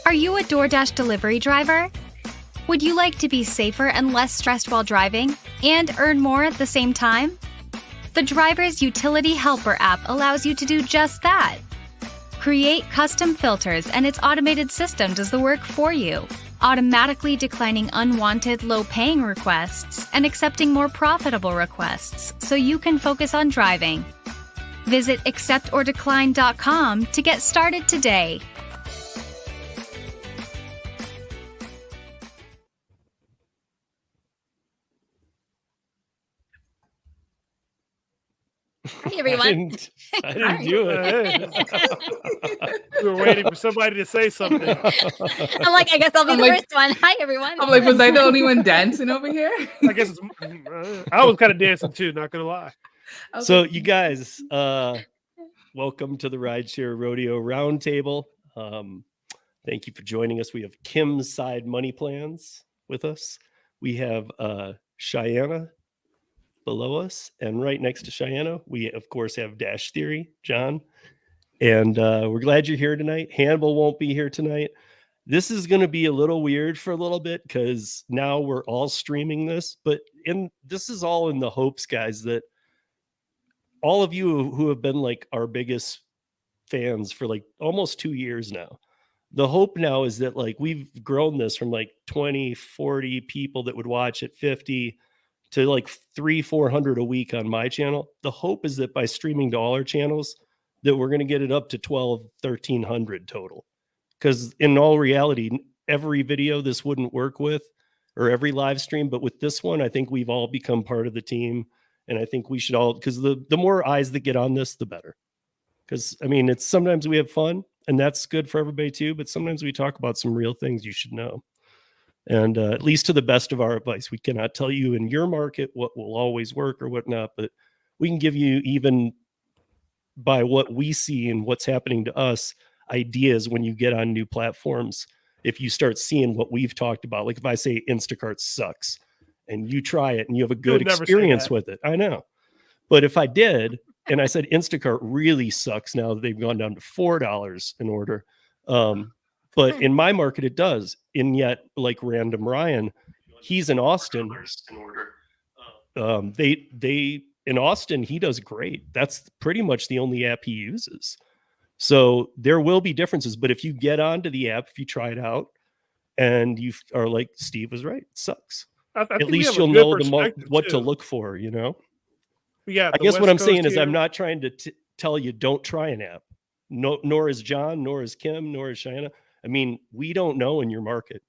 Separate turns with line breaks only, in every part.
Are you a DoorDash delivery driver? Would you like to be safer and less stressed while driving and earn more at the same time? The Driver's Utility Helper app allows you to do just that. Create custom filters and its automated system does the work for you, automatically declining unwanted low-paying requests and accepting more profitable requests so you can focus on driving. Visit acceptordecline.com to get started today.
Hi, everyone.
I didn't do
it. We were waiting for somebody to say something.
I'm like, I guess I'll be the first one. Hi, everyone.
I'm like, was I the only one dancing over here?
I guess I was kind of dancing too, not gonna lie.
Okay. So you guys, welcome to the Rideshare Rodeo Roundtable. Thank you for joining us. We have Kim's Side Money Plans with us. We have Cheyenne below us, and right next to Cheyenne, we of course have Dash Theory, John, and we're glad you're here tonight. Hannibal won't be here tonight. This is going to be a little weird for a little bit because now we're all streaming this, but this is all in the hopes, guys, that all of you who have been like our biggest fans for like almost 2 years now, the hope now is that like we've grown this from like 20, 40 people that would watch at 50 to like 300-400 a week on my channel. The hope is that by streaming to all our channels that we're going to get it up to 1,200-1,300 total. Because in all reality, every video this wouldn't work with, or every live stream, but with this one, I think we've all become part of the team. And I think we should all, because the more eyes that get on this, the better. Because I mean, it's sometimes we have fun and that's good for everybody too, but sometimes we talk about some real things you should know. And at least to the best of our advice, we cannot tell you in your market what will always work or whatnot, but we can give you, even by what we see and what's happening to us, ideas when you get on new platforms. If you start seeing what we've talked about, like if I say Instacart sucks and you try it and you have a good experience with it, I know. But if I did, and I said Instacart really sucks now that they've gone down to $4 an order, but in my market, it does. And yet, like Random Ryan, he's in Austin. They in Austin, he does great. That's pretty much the only app he uses. So there will be differences. But if you get onto the app, if you try it out, and you are like Steve was right, it sucks. At least you'll know what to look for. You know.
Yeah.
I guess what I'm saying is I'm not trying to tell you don't try an app. No, nor is John, nor is Kim, nor is Cheyenne. I mean, we don't know in your market.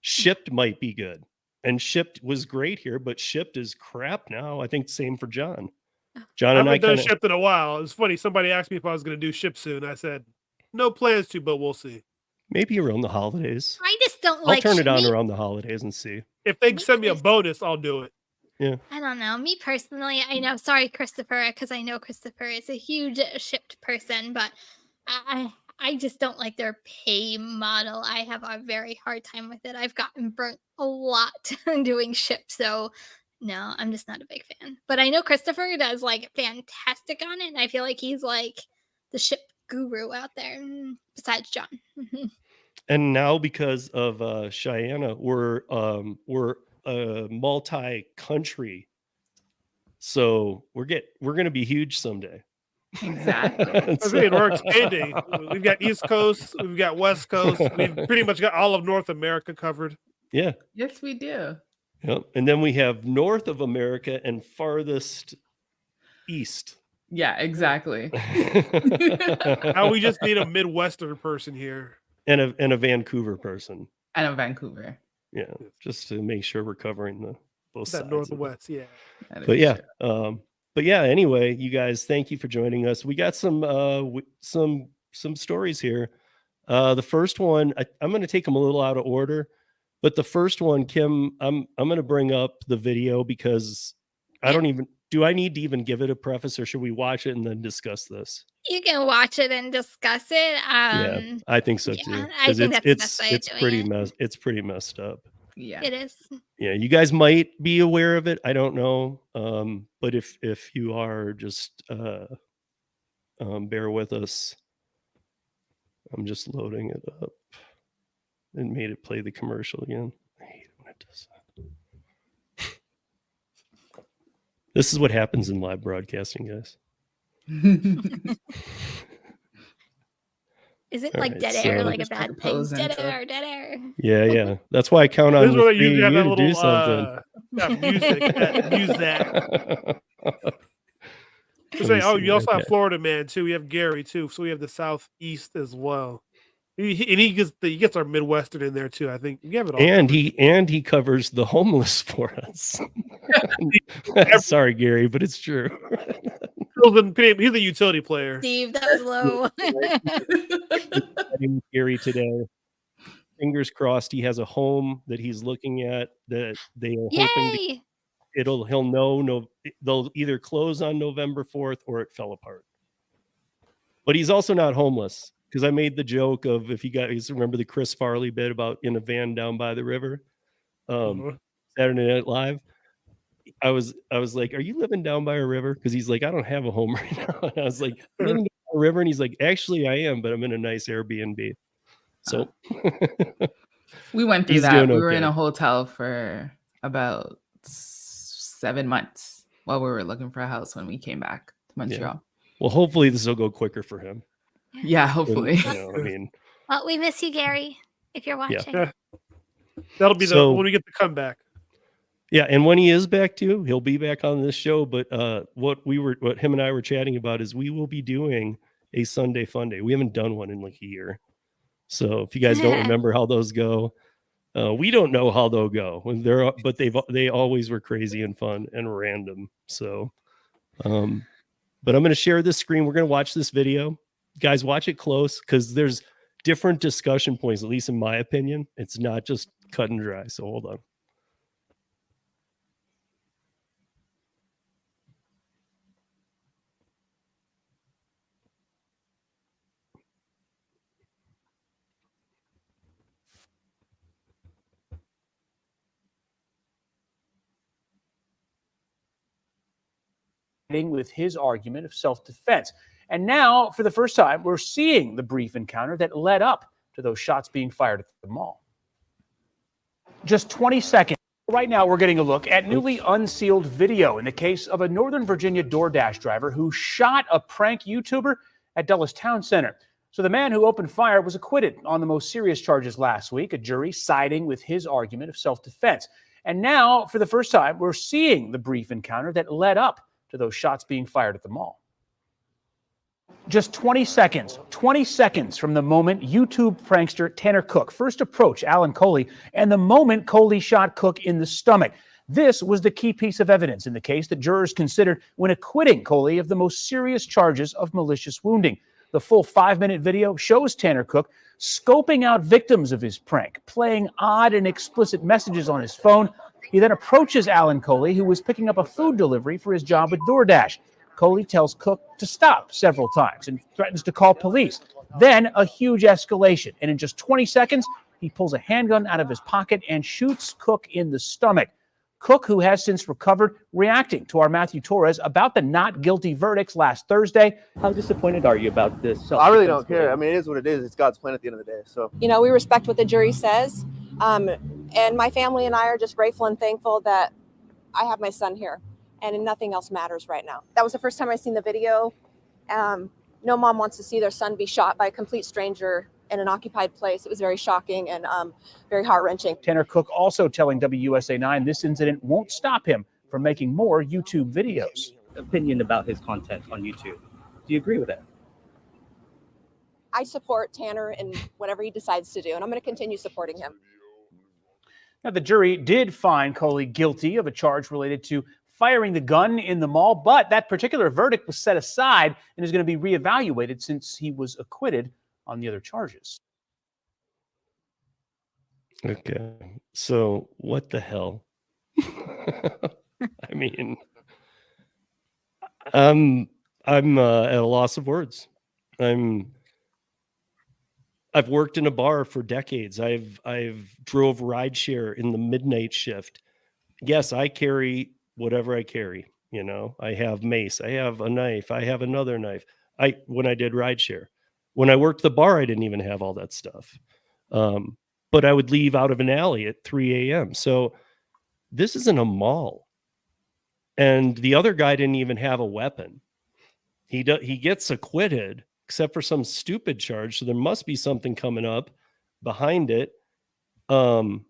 Shipped might be good. And Shipped was great here, but Shipped is crap now. I think same for John. John and I
haven't done Shipped in a while. It's funny. Somebody asked me if I was going to do Shipped soon. I said, no plans to, but we'll see.
Maybe around the holidays.
I just don't like.
I'll turn it on around the holidays and see.
If they send me a bonus, I'll do it.
Yeah.
I don't know. Me personally, I know. Sorry, Christopher, because I know Christopher is a huge Shipped person, but I just don't like their pay model. I have a very hard time with it. I've gotten burnt a lot doing Shipped, so no, I'm just not a big fan. But I know Christopher does like fantastic on it, and I feel like he's like the Shipped guru out there, besides John.
And now because of Cheyenne, we're multi-country, so we're going to be huge someday.
Exactly.
We're expanding. We've got East Coast, we've got West Coast, we've pretty much got all of North America covered.
Yeah.
Yes, we do.
Yep. And then we have North of America and farthest east.
Yeah, exactly.
Now we just need a Midwestern person here.
And a Vancouver person.
And a Vancouver.
Yeah, just to make sure we're covering both sides.
That Northwest, yeah.
But yeah, anyway, you guys, thank you for joining us. We got some stories here. The first one, I'm going to take them a little out of order, but the first one, Kim, I'm going to bring up the video because do I need to even give it a preface, or should we watch it and then discuss this?
You can watch it and discuss it.
Yeah, I think so too.
I think that's the best way
it's pretty messed up.
Yeah, it is.
Yeah, you guys might be aware of it. I don't know. But if you are, just bear with us. I'm just loading it up. It made it play the commercial again. I hate it when it does that. This is what happens in live broadcasting, guys.
Is it
All
like
right,
dead
so-
air, like a
Just like a
bad thing?
pose
Dead
intro.
air, dead air.
Yeah. That's why I count on
This is
the
where they
three
usually
of
have
you
that
to do
little
something.
music that use that.
Let me
Oh,
see.
you also have
Okay.
Florida man too. We have Gary too, so we have the Southeast as well. He gets our Midwestern in there too. I think we have it all.
And
covered.
he covers the homeless for us. Sorry, Gary, but it's true.
He's a utility player.
Steve, that was low.
Getting Gary today. Fingers crossed he has a home that he's looking at that they are hoping to,
Yay!
he'll know they'll either close on November 4th or it fell apart. But he's also not homeless, because I made the joke of, if you guys remember the Chris Farley bit about in a van down by the river, Saturday Night Live. I was like, "Are you living down by a river?" Because he's like, "I don't have a home right now." And I was like, "I'm living down by a river," and he's like, "Actually, I am, but I'm in a nice Airbnb." So
We went through
He's
that.
doing
We were in
okay.
a hotel for about 7 months while we were looking for a house when we came back to Montreal.
well, hopefully this will go quicker for him.
Yeah,
And,
hopefully.
you know, I mean,
Well, we miss you, Gary, if you're watching.
Yeah. That'll be
So-
when we get the comeback.
yeah, and when he is back too, he'll be back on this show. But what him and I were chatting about is we will be doing a Sunday Fun Day. We haven't done one in like a year. So if you guys don't remember how those go, we don't know how they'll go. But they always were crazy and fun and random. So, but I'm going to share this screen. We're going to watch this video. Guys, watch it close, because there's different discussion points, at least in my opinion. It's not just cut and dry. So hold on.
With his argument of self-defense. And now, for the first time, we're seeing the brief encounter that led up to those shots being fired at the mall. Just 20 seconds. Right now, we're getting a look at newly unsealed video in the case of a Northern Virginia DoorDash driver who shot a prank YouTuber at Dulles Town Center. So the man who opened fire was acquitted on the most serious charges last week, a jury siding with his argument of self-defense. And now, for the first time, we're seeing the brief encounter that led up to those shots being fired at the mall. Just 20 seconds from the moment YouTube prankster Tanner Cook first approached Alan Coley and the moment Coley shot Cook in the stomach. This was the key piece of evidence in the case that jurors considered when acquitting Coley of the most serious charges of malicious wounding. The full 5-minute video shows Tanner Cook scoping out victims of his prank, playing odd and explicit messages on his phone. He then approaches Alan Coley, who was picking up a food delivery for his job with DoorDash. Coley tells Cook to stop several times and threatens to call police. Then a huge escalation, and in just 20 seconds, he pulls a handgun out of his pocket and shoots Cook in the stomach. Cook, who has since recovered, reacting to our Matthew Torres about the not guilty verdicts last Thursday.
How disappointed are you about this?
I really don't care. I mean, it is what it is. It's God's plan at the end of the day. So,
you know, we respect what the jury says. And my family and I are just grateful and thankful that I have my son here, and nothing else matters right now. That was the first time I seen the video. No mom wants to see their son be shot by a complete stranger in an occupied place. It was very shocking and very heart-wrenching.
Tanner Cook also telling WUSA 9 this incident won't stop him from making more YouTube videos.
Opinion about his content on YouTube. Do you agree with that?
I support Tanner in whatever he decides to do, and I'm going to continue supporting him.
Now, the jury did find Coley guilty of a charge related to firing the gun in the mall, but that particular verdict was set aside and is going to be reevaluated since he was acquitted on the other charges.
Okay. So what the hell? I mean, I'm at a loss of words. I've worked in a bar for decades. I've drove rideshare in the midnight shift. Yes, I carry whatever I carry. You know, I have mace, I have a knife, I have another knife. When I did rideshare, when I worked the bar, I didn't even have all that stuff. but I would leave out of an alley at 3 a.m. So this isn't a mall. And the other guy didn't even have a weapon. He gets acquitted, except for some stupid charge. So there must be something coming up behind it. The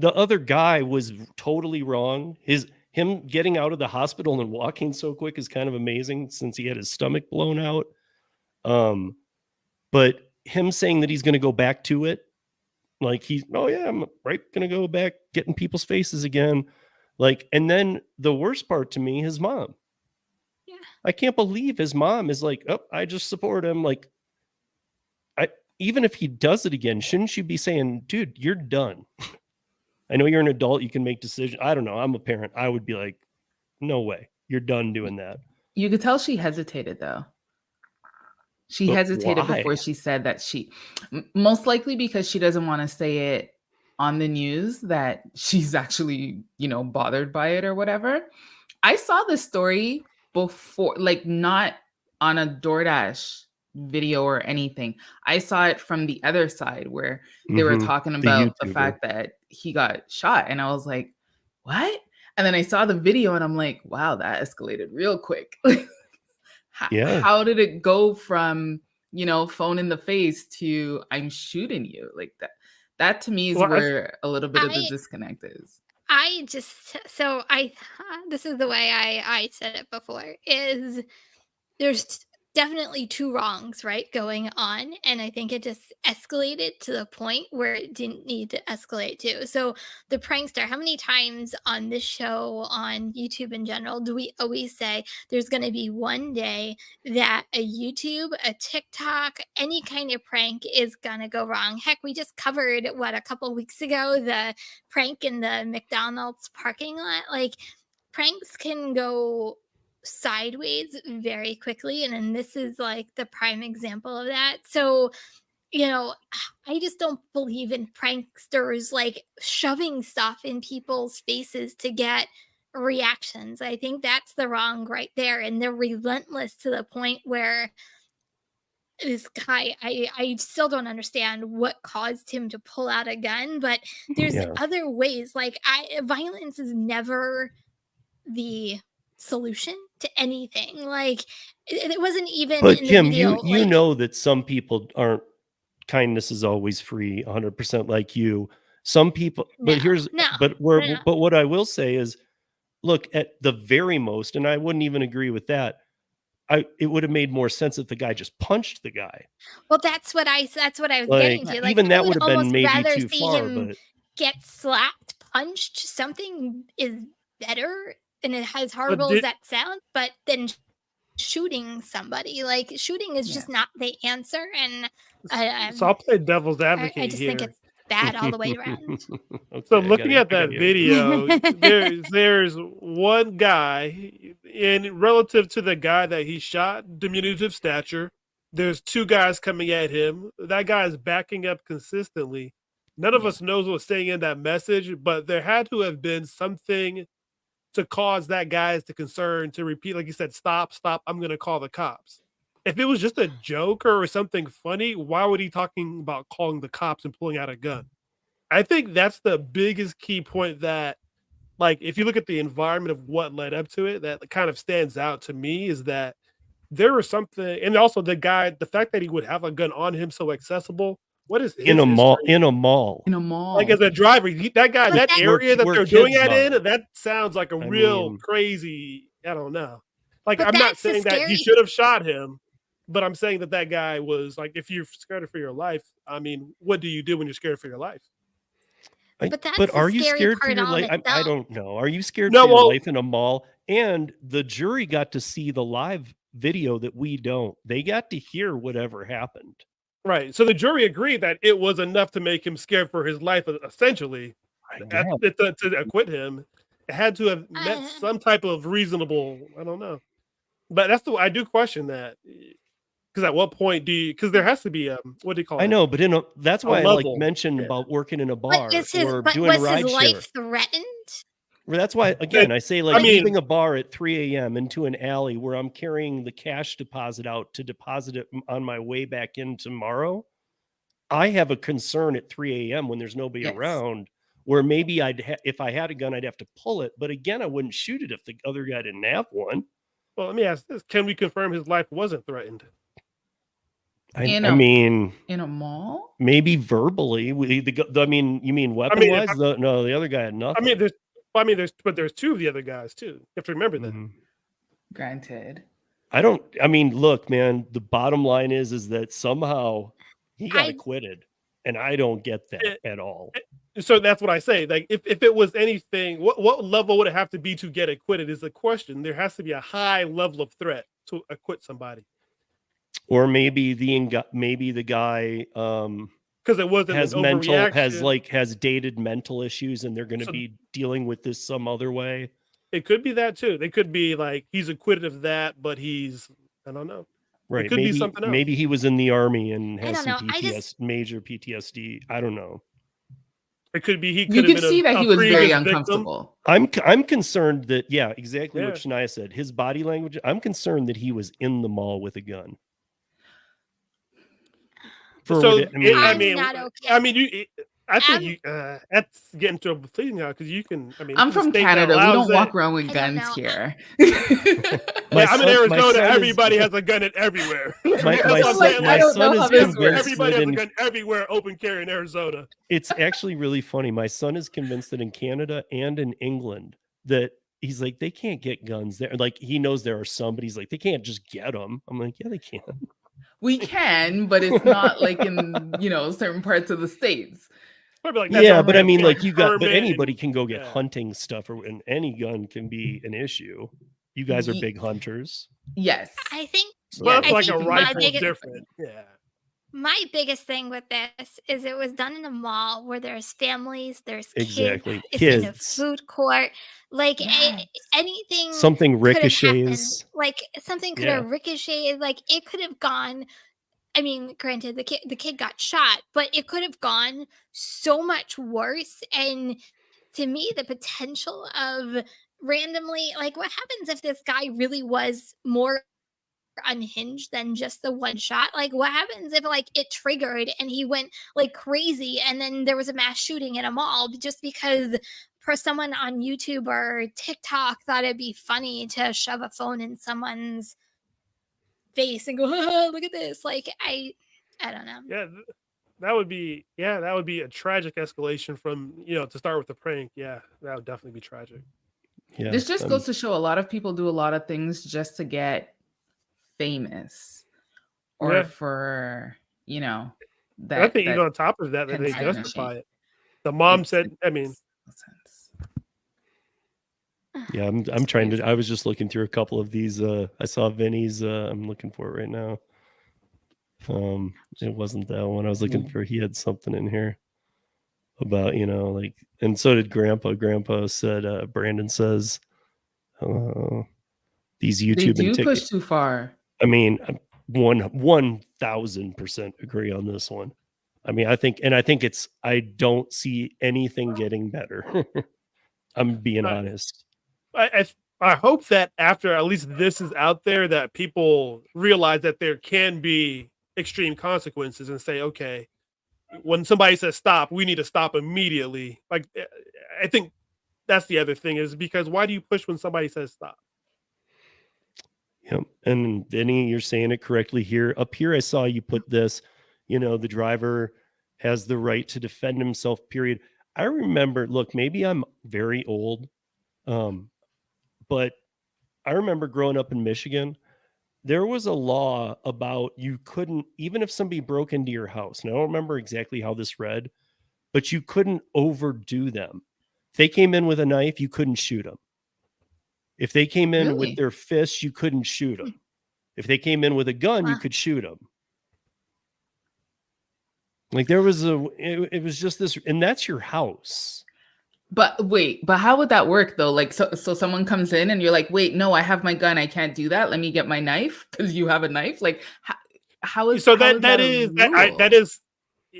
other guy was totally wrong. Him getting out of the hospital and walking so quick is kind of amazing since he had his stomach blown out. But him saying that he's going to go back to it, like I'm right going to go back getting people's faces again. Like, and then the worst part to me, his mom.
Yeah.
I can't believe his mom is like, oh, I just support him. Like, even if he does it again, shouldn't you be saying, dude, you're done? I know you're an adult. You can make decisions. I don't know. I'm a parent. I would be like, no way. You're done doing that.
You could tell she hesitated, though. She
But
hesitated
why?
before she said that most likely because she doesn't want to say it on the news that she's actually, bothered by it or whatever. I saw this story before, like not on a DoorDash video or anything. I saw it from the other side where they were talking about the fact that he got shot. And I was like, what? And then I saw the video and I'm like, wow, that escalated real quick. How did it go from, phone in the face to I'm shooting you like that? That to me is where a little bit of the disconnect is.
This is the way I said it before, is there's definitely two wrongs, right, going on. And I think it just escalated to the point where it didn't need to escalate to. So the prankster, how many times on this show, on YouTube in general, do we always say there's going to be one day that a YouTube, a TikTok, any kind of prank is going to go wrong? Heck, we just covered, a couple weeks ago, the prank in the McDonald's parking lot. Like, pranks can go sideways very quickly, and then this is like the prime example of that. So I just don't believe in pranksters like shoving stuff in people's faces to get reactions. I think that's the wrong right there, and they're relentless to the point where this guy, I still don't understand what caused him to pull out a gun, but there's other ways. Like, violence is never the solution to anything. Like, it wasn't even.
But
in
Kim,
the video,
you know that some people aren't. Kindness is always free, 100% like you. Some people, but but what I will say is, look, at the very most, and I wouldn't even agree with that. It would have made more sense if the guy just punched the guy.
Well, that's what I was getting to. Like,
even that would have been maybe
rather
too
see
far.
him
But
get slapped, punched. Something is better, and it as horrible as that sounds, but then shooting somebody, like, shooting is just not the answer. And
so I'll play devil's advocate
I just
here.
think it's bad all the way around.
Okay,
so looking at that video, there's one guy, and relative to the guy that he shot, diminutive stature, there's two guys coming at him. That guy is backing up consistently. None of us knows what's saying in that message, but there had to have been something to cause that guy's to concern to repeat, like you said, stop, I'm going to call the cops. If it was just a joke or something funny, why would he talking about calling the cops and pulling out a gun? I think that's the biggest key point that, like, if you look at the environment of what led up to it, that kind of stands out to me is that there was something, and also the fact that he would have a gun on him so accessible. What is his
in a mall?
history?
In a mall.
Like, as a driver, that area that they're doing that in, that sounds like a real crazy. I don't know. Like, I'm not saying that you should have shot him, but I'm saying that guy was like, if you're scared for your life, I mean, what do you do when you're scared for your life?
But are you scared for your life? I don't know. Are you scared
for
your life in a mall? And the jury got to see the live video that we don't. They got to hear whatever happened.
Right. So the jury agreed that it was enough to make him scared for his life, essentially, to acquit him. It had to have met some type of reasonable, I don't know. But I do question that. Because at what point because there has to be what do you call it?
I know, but that's why I mentioned about working in a bar or doing rideshare.
Was his life threatened?
Well, that's why, again, I say, like,
I mean-
leaving a bar at 3 a.m. into an alley where I'm carrying the cash deposit out to deposit it on my way back in tomorrow. I have a concern at 3 a.m. when there's nobody
Yes.
around, where maybe if I had a gun, I'd have to pull it. But again, I wouldn't shoot it if the other guy didn't have one.
Well, let me ask this: can we confirm his life wasn't threatened?
I
In a-
mean,
In a mall?
maybe verbally. I mean, you mean weapon wise? No, the other guy had nothing.
There's two of the other guys too. You have to remember that.
Mhm.
Granted.
I mean, look, man, the bottom line is that somehow he got acquitted. And I don't get that at all.
So that's what I say. Like, if it was anything, what level would it have to be to get acquitted is the question. There has to be a high level of threat to acquit somebody.
Or maybe the guy
because it wasn't
has dated mental issues, and they're going to be dealing with this some other way.
It could be that too. They could be like he's acquitted of that, but I don't know.
Right.
It could be something else.
Maybe he was in the army and has some
PTSD.
Major PTSD. I don't know.
It could be
You could see that he was very uncomfortable.
I'm concerned that exactly what Shania said. His body language. I'm concerned that he was in the mall with a gun.
I think that's getting to a thing now because you can.
I'm from Canada. We don't walk around with guns here.
I'm in Arizona. Everybody has a gun everywhere.
My son is convinced
everybody has a gun everywhere, open carry in Arizona.
It's actually really funny. My son is convinced that in Canada and in England that he's like, they can't get guns there. Like, he knows there are some, but he's like, they can't just get them. I'm like, yeah, they can.
We can, but it's not like in certain parts of the States.
Like, but I mean, like but anybody can go get hunting stuff, and any gun can be an issue. You guys are big hunters.
Yes,
I think.
Well, it's like a rifle different. Yeah.
My biggest thing with this is it was done in a mall where there's families, there's kids, it's in a food court, like anything.
Something ricochets.
Like something could have ricocheted. Like it could have gone. I mean, granted, the kid got shot, but it could have gone so much worse. And to me, the potential of randomly, like, what happens if this guy really was more unhinged than just the one shot? Like, what happens if like it triggered and he went like crazy, and then there was a mass shooting in a mall just because someone on YouTube or TikTok thought it'd be funny to shove a phone in someone's face and go, oh, look at this. Like, I don't know.
Yeah, that would be a tragic escalation from to start with the prank. Yeah, that would definitely be tragic.
Yeah, this just goes to show a lot of people do a lot of things just to get famous, or for that.
I think even on top of that they justify it. The mom said, I mean.
Yeah, I'm trying to. I was just looking through a couple of these. I saw Vinny's. I'm looking for it right now. It wasn't that one. I was looking for. He had something in here about like, and so did Grandpa. Grandpa said. Brandon says, these YouTube
they do push too far.
I mean, 1,000% agree on this one. I mean, I think it's. I don't see anything getting better. I'm being honest.
I hope that after at least this is out there, that people realize that there can be extreme consequences and say, okay, when somebody says stop, we need to stop immediately. Like, I think that's the other thing, is because why do you push when somebody says stop?
Yep. And Vinny, you're saying it correctly here. Up here, I saw you put this, the driver has the right to defend himself, period. I remember, look, maybe I'm very old, but I remember growing up in Michigan, there was a law about you couldn't, even if somebody broke into your house, and I don't remember exactly how this read, but you couldn't overdo them. If they came in with a knife, you couldn't shoot them. If they came in with their fists, you couldn't shoot them. If they came in with a gun, you could shoot them. Like, there was it was just this, and that's your house.
But how would that work though? Like, so someone comes in and you're like, wait, no, I have my gun. I can't do that. Let me get my knife because you have a knife. Like, how is
so
how
that
is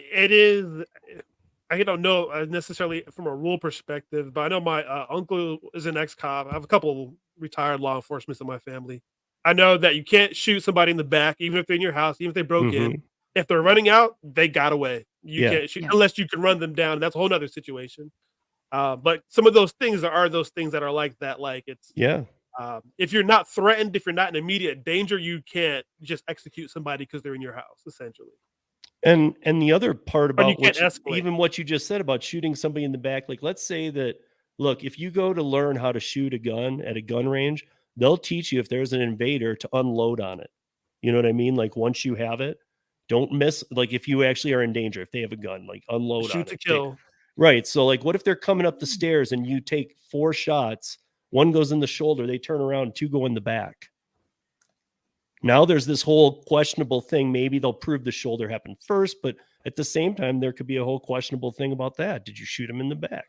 is. I don't know necessarily from a rule perspective, but I know my uncle is an ex-cop. I have a couple retired law enforcement in my family. I know that you can't shoot somebody in the back, even if they're in your house, even if they broke in. If they're running out, they got away. You can't shoot unless you can run them down. That's a whole nother situation. But some of those things are those things that are like that. Like it's if you're not threatened, if you're not in immediate danger, you can't just execute somebody because they're in your house, essentially.
And the other part about
escalate.
even what you just said about shooting somebody in the back, like let's say that, look, if you go to learn how to shoot a gun at a gun range, they'll teach you if there's an invader to unload on it. You know what I mean? Like once you have it, don't miss. Like if you actually are in danger, if they have a gun, like unload on it.
Shoot to kill.
Right. So like, what if they're coming up the stairs and you take 4 shots? One goes in the shoulder, they turn around, 2 go in the back. Now there's this whole questionable thing. Maybe they'll prove the shoulder happened first, but at the same time, there could be a whole questionable thing about that. Did you shoot him in the back?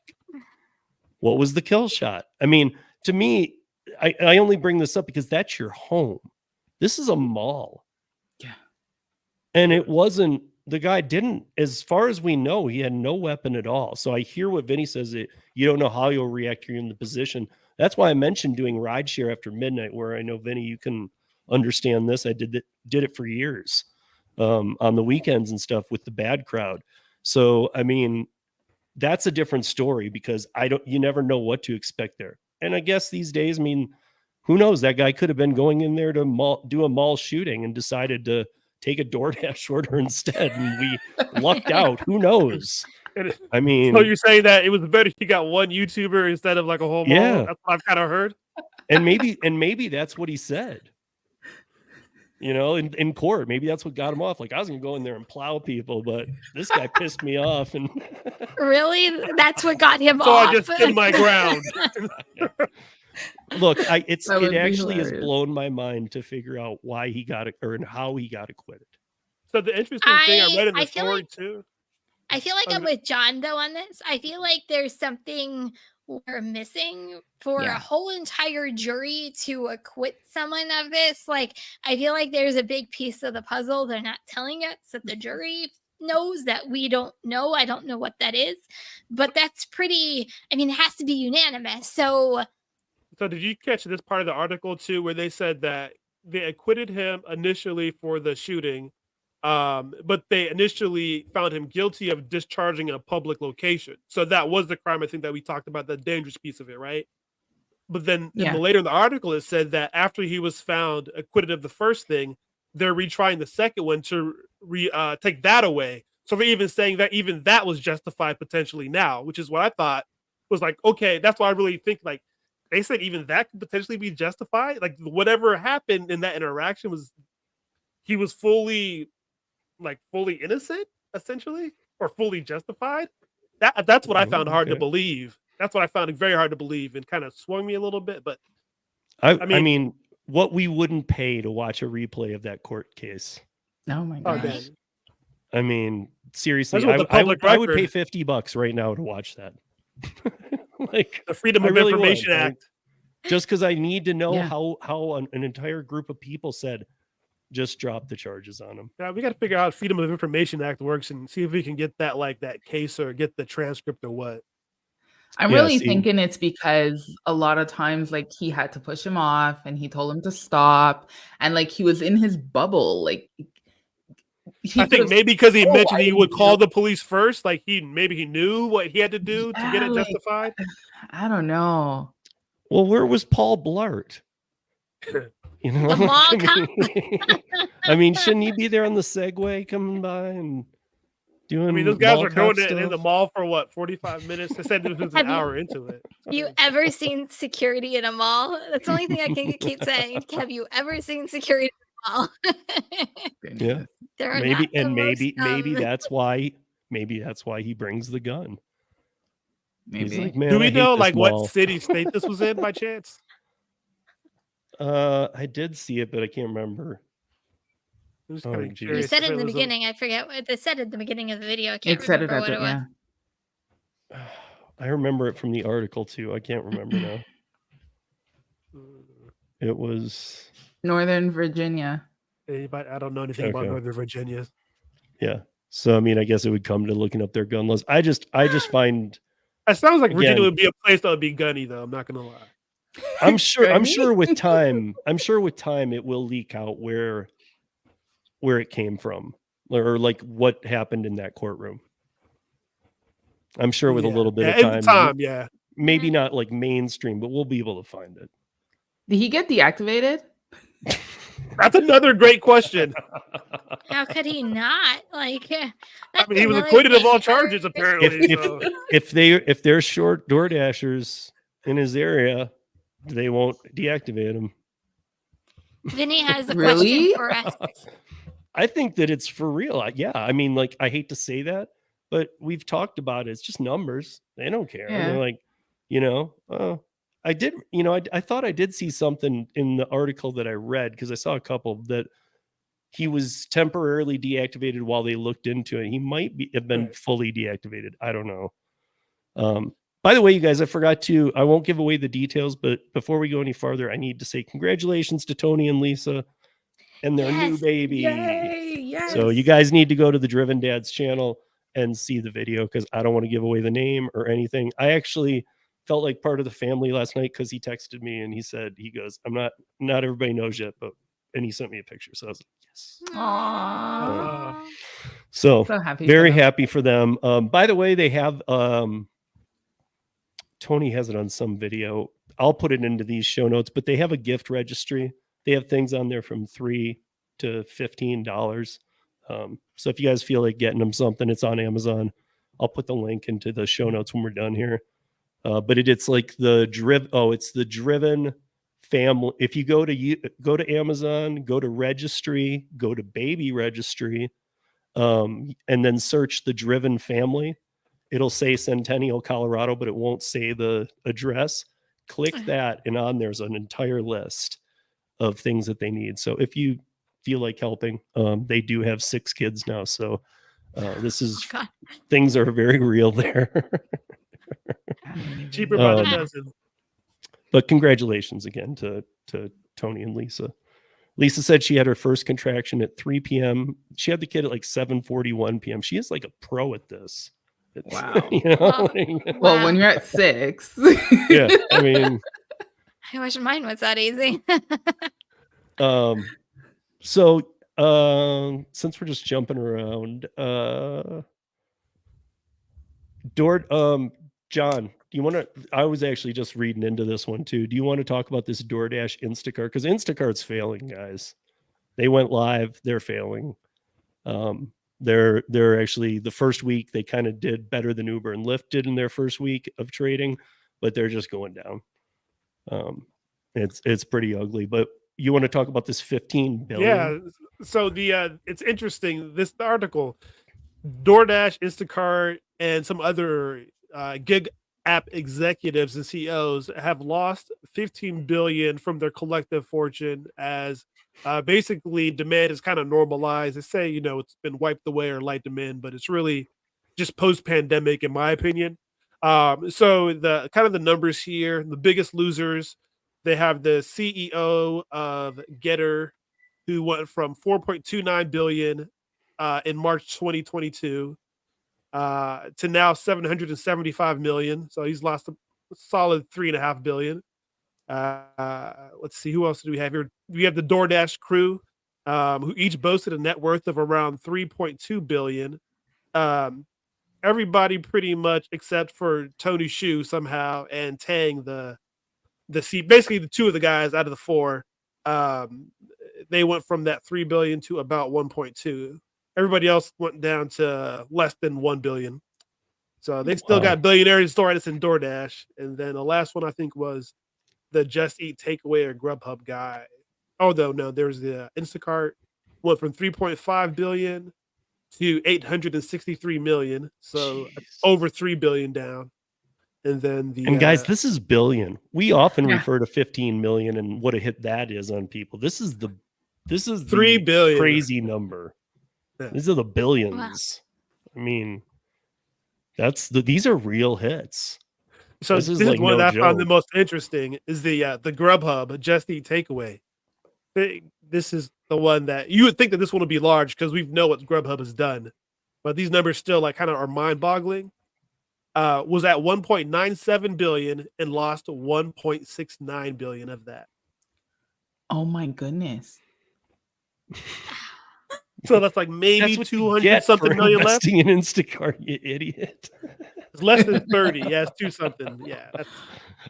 What was the kill shot? I mean, to me, I only bring this up because that's your home. This is a mall.
Yeah.
And it wasn't, the guy didn't, as far as we know, he had no weapon at all. So I hear what Vinny says, that you don't know how you'll react when you're in the position. That's why I mentioned doing rideshare after midnight, where I know, Vinny, you can understand this. I did it for years on the weekends and stuff with the bad crowd. So, I mean, that's a different story because you never know what to expect there. And I guess these days, I mean, who knows? That guy could have been going in there to do a mall shooting and decided to take a DoorDash order instead, and we lucked out. Who knows? I mean,
so you're saying that it was better he got one YouTuber instead of like a whole mall?
Yeah.
That's what I've kind of heard.
And maybe that's what he said. You know, in court, maybe that's what got him off. Like, I was gonna go in there and plow people, but this guy pissed me off. And
Really, that's what got him
so
off.
I just stood my ground.
Look, it
would be
actually has
hilarious.
blown my mind to figure out why he got it or how he got acquitted.
So the interesting thing I read in the
I feel
story
like-
too.
I feel like I'm
Okay.
with John though on this. I feel like there's something we're missing for
Yeah.
a whole entire jury to acquit someone of this. Like, I feel like there's a big piece of the puzzle they're not telling us that the jury knows that we don't know. I don't know what that is, but that's pretty. I mean, it has to be unanimous. So
So did you catch this part of the article too, where they said that they acquitted him initially for the shooting, but they initially found him guilty of discharging in a public location. So that was the crime, I think, that we talked about, the dangerous piece of it, right? But then later in the article, it said that after he was found acquitted of the first thing, they're retrying the second one to take that away. So they're even saying that even that was justified potentially now, which is what I thought was like, okay, that's why I really think like they said even that could potentially be justified. Like whatever happened in that interaction he was fully innocent, essentially, or fully justified. That's what I found hard to believe. That's what I found very hard to believe and kind of swung me a little bit. But
I mean, what we wouldn't pay to watch a replay of that court case.
Oh my
oh,
gosh.
man.
I mean, seriously,
That's with the
I
public
would pay
record.
$50 right now to watch that. Like
The Freedom
I
of
really
Information
would.
Act.
Just because I need to know
Yeah.
how an entire group of people said, just drop the charges on him.
Yeah, we got to figure out how Freedom of Information Act works and see if we can get that case or get the transcript or what.
I'm
Yeah,
really
see-
thinking it's because a lot of times, like, he had to push him off and he told him to stop. And, like, he was in his bubble. Like,
I think maybe because he mentioned he would call
the.
the police first, like he knew what he had to do to get it
like,
justified.
I don't know.
Well, where was Paul Blart? You know,
The mall
I mean, shouldn't he be there on the Segway coming by and doing?
I mean, those guys
mall
were doing
cop
it in the
stuff?
mall for what, 45 minutes? They said it was
Have
an
you-
hour into it.
have you ever seen security in a mall? That's the only thing I can keep saying. Have you ever seen security in a mall?
Yeah,
There are
maybe,
not the
and maybe
most,
that's why he brings the gun. He's
Maybe.
like, man,
Do
I
we
hate
know
this
like
mall."
what city, state this was in by chance?
I did see it, but I can't remember.
I'm just
Oh,
kind of
geez.
you
curious.
said
if
it in the
was a-
beginning. I forget what they said at the beginning of the video. I can't
It said it
remember
at
what
the,
it was.
yeah.
I remember it from the article too. I can't remember now. It was
Northern Virginia.
Anybody? I don't know anything about
Okay.
Northern Virginia.
yeah. So I mean, I guess it would come to looking up their gun laws. I just find
It sounds like
again,
Virginia would be a place that would be gunny, though. I'm not gonna lie.
I'm sure
Gunny?
with time it will leak out where it came from or like what happened in that courtroom. I'm sure with a little bit of
in
time,
yeah.
maybe not like mainstream, but we'll be able to find it.
Did he get deactivated?
That's another great question.
How could he not? Like,
I mean, he was acquitted of all charges, apparently.
If they're short door dashers in his area, they won't deactivate him.
Vinny has a
Really?
question for us.
I think that it's for real. Yeah, I mean, like I hate to say that, but we've talked about it. It's just numbers. They don't care.
Yeah.
They're like, I did, I thought I did see something in the article that I read because I saw a couple that he was temporarily deactivated while they looked into it. He might have been fully deactivated. I don't know. By the way, you guys, I won't give away the details, but before we go any farther, I need to say congratulations to Tony and Lisa and their new baby.
Yay, yes.
So you guys need to go to the Driven Dads channel and see the video because I don't want to give away the name or anything. I actually felt like part of the family last night because he texted me and he goes, I'm not everybody knows yet, and he sent me a picture. So I was like, yes.
Aww.
So
happy
very
for them.
happy for them. By the way, they have Tony has it on some video. I'll put it into these show notes, but they have a gift registry. They have things on there from $3 to $15. So if you guys feel like getting them something, it's on Amazon. I'll put the link into the show notes when we're done here. But it's like it's the Driven family. If you go to Amazon, go to registry, go to baby registry, and then search the Driven family. It'll say Centennial, Colorado, but it won't say the address. Click that, and on there's an entire list of things that they need. So if you feel like helping, they do have 6 kids now. So this is things are very real there.
Cheaper by the dozen.
But congratulations again to Tony and Lisa. Lisa said she had her first contraction at 3 p.m. She had the kid at like 7:41 p.m. She is like a pro at this.
Wow.
Well,
when you're at 6.
Yeah, I mean,
I wish mine was that easy.
So since we're just jumping around, John, do you want to? I was actually just reading into this one too. Do you want to talk about this DoorDash Instacart? Because Instacart's failing, guys. They went live. They're failing. They're actually the first week they kind of did better than Uber and Lyft did in their first week of trading, but they're just going down. It's pretty ugly. But you want to talk about this 15 billion?
Yeah. So it's interesting. This article, DoorDash, Instacart, and some other gig app executives and CEOs have lost 15 billion from their collective fortune as basically demand is kind of normalized. They say, it's been wiped away or light demand, but it's really just post-pandemic, in my opinion. So the kind of the numbers here, the biggest losers, they have the CEO of Getter, who went from 4.29 billion in March 2022 to now 775 million. So he's lost a solid 3.5 billion. Let's see, who else do we have here? We have the DoorDash crew, who each boasted a net worth of around 3.2 billion. Everybody pretty much except for Tony Xu somehow and Tang, basically the 2 of the guys out of the 4, they went from that 3 billion to about 1.2. Everybody else went down to less than 1 billion. So they still got billionaires started in DoorDash. And then the last one I think was the Just Eat Takeaway or Grubhub guy. Oh, no, there's the Instacart, went from 3.5 billion to 863 million. So over 3 billion down. And then
and guys, this is billion. We often refer to 15 million and what a hit that is on people. This is the
3 billion
crazy number. Yeah. These are the billions. Wow. I mean, these are real hits.
So this is like one that I found the most interesting is the Grubhub Just Eat Takeaway. This is the one that you would think that this one would be large because we know what Grubhub has done. but these numbers still like kind of are mind-boggling. Was at 1.97 billion and lost 1.69 billion of that.
Oh my goodness.
So that's like maybe
That's what you
200
get
something
for
million left.
investing in Instacart, you idiot.
It's less than 30. Yeah, it's 2 something. Yeah,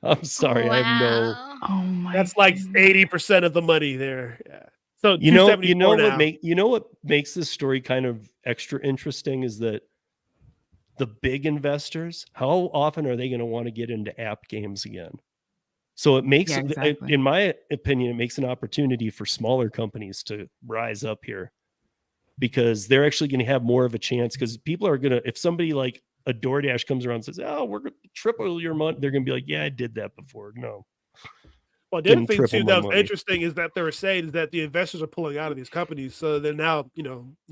I'm sorry. I have no.
Wow.
Oh my.
that's like
goodness.
80% of the money there. Yeah. So
You know
274
what makes this story kind of extra interesting is that the big investors, how often are they going to want to get into app games again? So it makes,
Yeah, exactly.
in my opinion, it makes an opportunity for smaller companies to rise up here, because they're actually going to have more of a chance. Because people are going to, if somebody like a DoorDash comes around and says, "Oh, we're going to triple your money," they're going to be like, "Yeah, I did that before." No,
Well, the other
didn't
thing
triple
too
my
that was
money.
interesting is that they were saying is that the investors are pulling out of these companies, so they're now,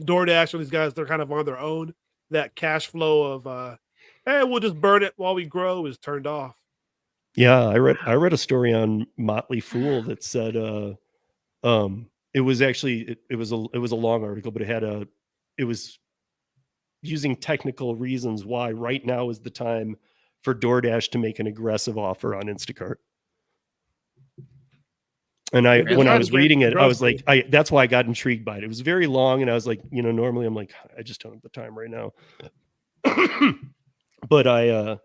DoorDash and these guys, they're kind of on their own. That cash flow of, hey, we'll just burn it while we grow is turned off.
Yeah, I read a story on Motley Fool that said it was actually it was a long article, but it was using technical reasons why right now is the time for DoorDash to make an aggressive offer on Instacart. And
They're
when I
trying to
was
get
reading it, I was
grocery.
like, that's why I got intrigued by it. It was very long, and I was like, normally I'm like, I just don't have the time right now. But I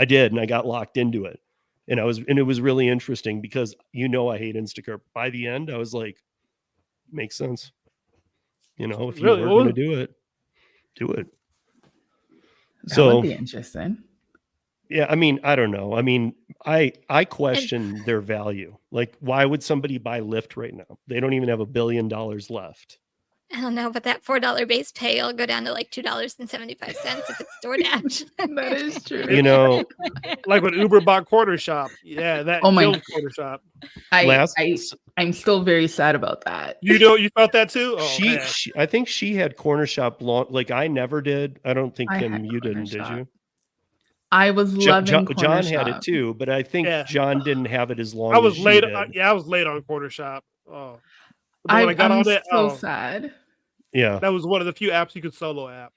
did, and I got locked into it. And it was really interesting because I hate Instacart. By the end, I was like, makes sense. If you
Really?
were going to do it, do it.
That would be interesting.
Yeah, I mean, I don't know. I mean, I question their value. Like, why would somebody buy Lyft right now? They don't even have $1 billion left.
I don't know, but that $4 base pay will go down to like $2.75 if it's DoorDash.
That is true.
Like when Uber bought Corner Shop. Yeah, that killed Corner Shop.
I'm still very sad about that.
You felt that too? Oh,
she I think she had Corner Shop long. Like, I never did. I don't think, Kim, you didn't, did you?
I was loving Corner
John
Shop.
had it too, but I think John didn't have it as long.
I was
as she
late.
did.
I was late on Corner Shop. Oh, but when I got on it,
so sad.
Yeah,
that was one of the few apps you could solo app.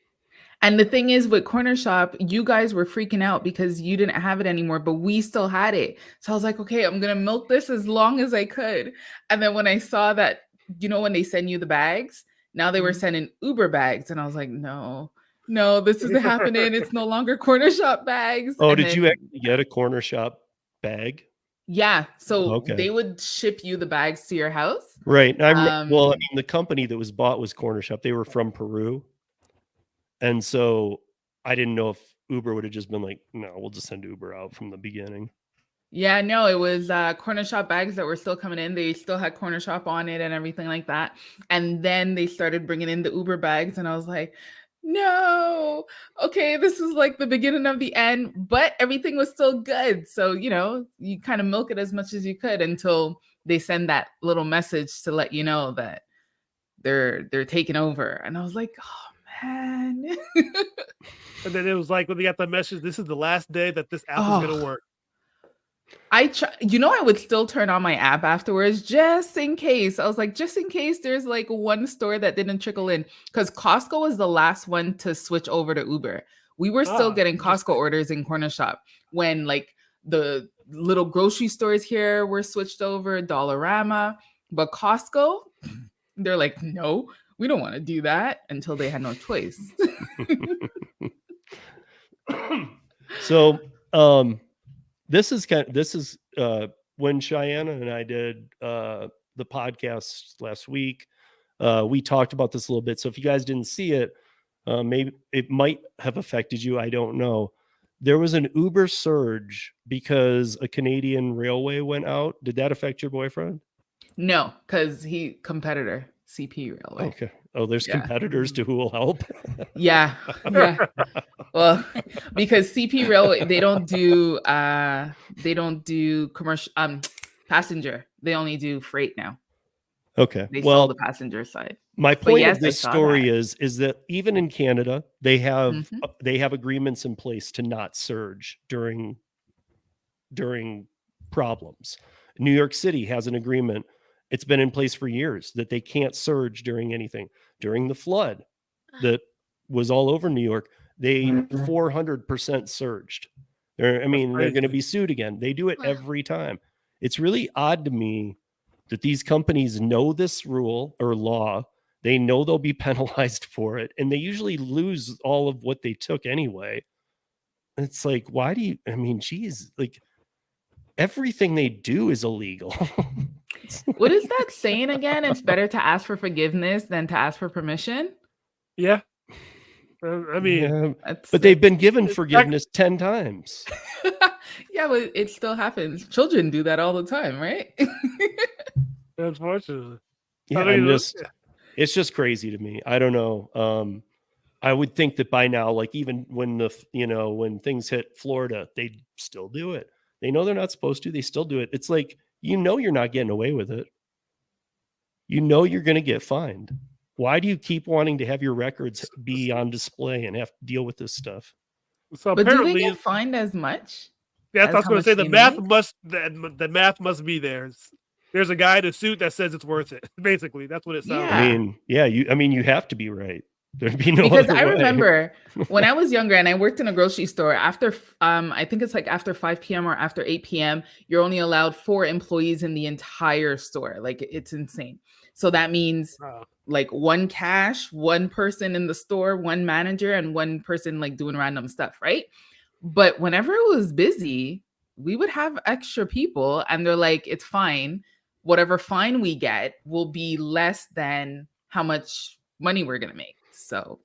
And the thing is, with Corner Shop, you guys were freaking out because you didn't have it anymore, but we still had it. So I was like, okay, I'm gonna milk this as long as I could. And then when I saw that, when they send you the bags, now they were sending Uber bags, and I was like, no, this isn't happening. It's no longer Corner Shop bags.
Oh,
and
did you actually get a Corner Shop bag?
Yeah, so they would ship you the bags to your house.
Right. The company that was bought was Corner Shop. They were from Peru. And so I didn't know if Uber would have just been like, no, we'll just send Uber out from the beginning.
Yeah, no, it was Corner Shop bags that were still coming in. They still had Corner Shop on it and everything like that. And then they started bringing in the Uber bags, and I was like, no, okay, this is like the beginning of the end, but everything was still good. So, you kind of milk it as much as you could until they send that little message to let you know that they're taking over. And I was like, oh man.
And then it was like when they got the message, this is the last day that this app is going to work.
I would still turn on my app afterwards just in case. I was like, just in case there's like one store that didn't trickle in, because Costco was the last one to switch over to Uber. We were still getting Costco orders in Corner Shop when like the little grocery stores here were switched over, Dollarama, but Costco, they're like, no, we don't want to do that, until they had no choice.
So, this is when Cheyenne and I did the podcast last week. We talked about this a little bit. So if you guys didn't see it, maybe it might have affected you. I don't know. There was an Uber surge because a Canadian railway went out. Did that affect your boyfriend?
No, because competitor, CP Railway.
Okay. Oh, there's competitors to who will help.
Yeah. Well, because CP Railway, they don't do commercial passenger. They only do freight now.
Okay.
They sell the passenger side.
My point of this story is that even in Canada, they have agreements in place to not surge during problems. New York City has an agreement. It's been in place for years that they can't surge during anything. During the flood, that was all over New York. They 400% surged. They're going to be sued again. They do it every time. It's really odd to me that these companies know this rule or law. They know they'll be penalized for it, and they usually lose all of what they took anyway. It's like, why do you, geez, like everything they do is illegal.
What is that saying again? It's better to ask for forgiveness than to ask for permission.
Yeah.
But they've been given forgiveness 10 times.
Yeah, but it still happens. Children do that all the time, right?
Unfortunately.
Yeah, it's just crazy to me. I don't know. I would think that by now, like even when when things hit Florida, they still do it. They know they're not supposed to. They still do it. It's like, you're not getting away with it. You're going to get fined. Why do you keep wanting to have your records be on display and have to deal with this stuff?
So
but
apparently,
do they get fined as much?
Yeah, I was going to say the math must be there. There's a guy in a suit that says it's worth it. Basically, that's what it sounds like.
You have to be right. There'd be no
because
other
I
way.
remember when I was younger and I worked in a grocery store, after I think it's like after 5 p.m. or after 8 p.m., you're only allowed 4 employees in the entire store. Like, it's insane. So that means like 1 cash, 1 person in the store, 1 manager, and 1 person like doing random stuff, right? But whenever it was busy, we would have extra people, and they're like, it's fine. Whatever fine we get will be less than how much money we're gonna make. So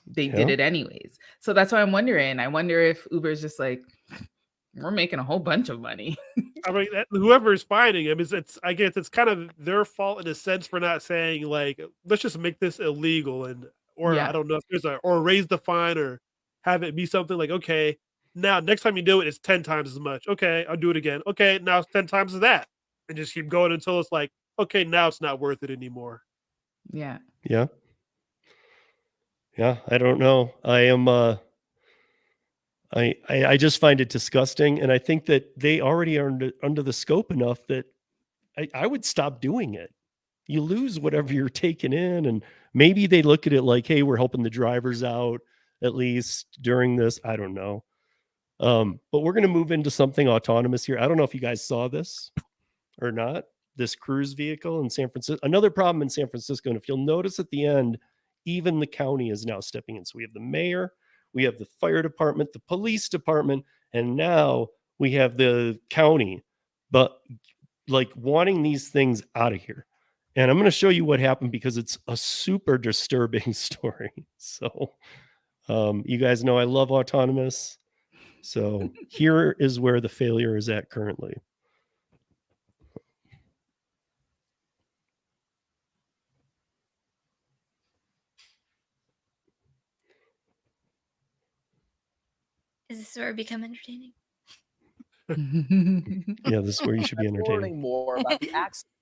they did it anyways. So that's why I'm wondering. I wonder if Uber's just like, we're making a whole bunch of money.
Whoever is fining him I guess it's kind of their fault in a sense for not saying like, let's just make this illegal I don't know if there's or raise the fine or have it be something like, okay, now next time you do it, it's 10 times as much. Okay, I'll do it again. Okay, now it's 10 times as that, and just keep going until it's like, okay, now it's not worth it anymore.
Yeah.
I don't know. I am. I just find it disgusting, and I think that they already are under the scope enough that I would stop doing it. You lose whatever you're taking in, and maybe they look at it like, hey, we're helping the drivers out at least during this. I don't know. But we're going to move into something autonomous here. I don't know if you guys saw this or not. This cruise vehicle in San Francisco. Another problem in San Francisco, and if you'll notice at the end, even the county is now stepping in. So we have the mayor, we have the fire department, the police department, and now we have the county, but like wanting these things out of here. And I'm going to show you what happened because it's a super disturbing story. So you guys know I love autonomous. So here is where the failure is at currently.
Is this where it become entertaining?
Yeah, this is where you should be entertaining.
Learning more about the accident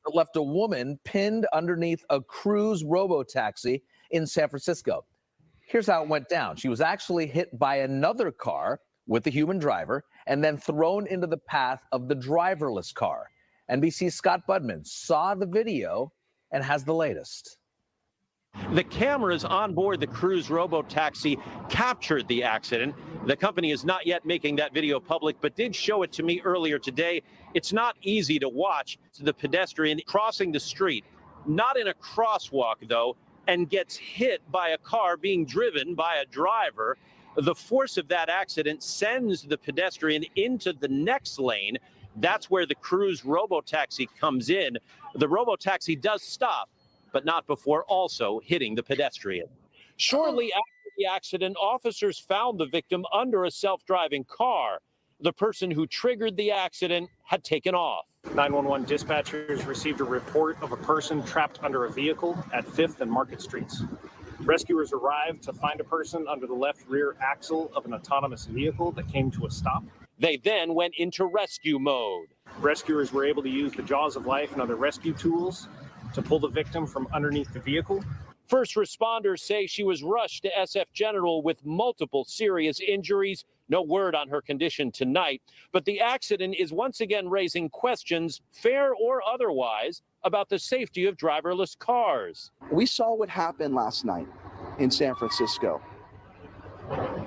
that left a woman pinned underneath a cruise robo-taxi in San Francisco. Here's how it went down. She was actually hit by another car with the human driver and then thrown into the path of the driverless car. NBC's Scott Budman saw the video and has the latest.
The cameras on board the cruise robo-taxi captured the accident. The company is not yet making that video public, but did show it to me earlier today. It's not easy to watch the pedestrian crossing the street, not in a crosswalk, though, and gets hit by a car being driven by a driver. The force of that accident sends the pedestrian into the next lane. That's where the cruise robo-taxi comes in. The robo-taxi does stop, but not before also hitting the pedestrian. Shortly after the accident, officers found the victim under a self-driving car. The person who triggered the accident had taken off.
911 dispatchers received a report of a person trapped under a vehicle at 5th and Market Streets. Rescuers arrived to find a person under the left rear axle of an autonomous vehicle that came to a stop.
They then went into rescue mode.
Rescuers were able to use the jaws of life and other rescue tools to pull the victim from underneath the vehicle.
First responders say she was rushed to SF General with multiple serious injuries. No word on her condition tonight, but the accident is once again raising questions, fair or otherwise, about the safety of driverless cars.
We saw what happened last night. in San Francisco.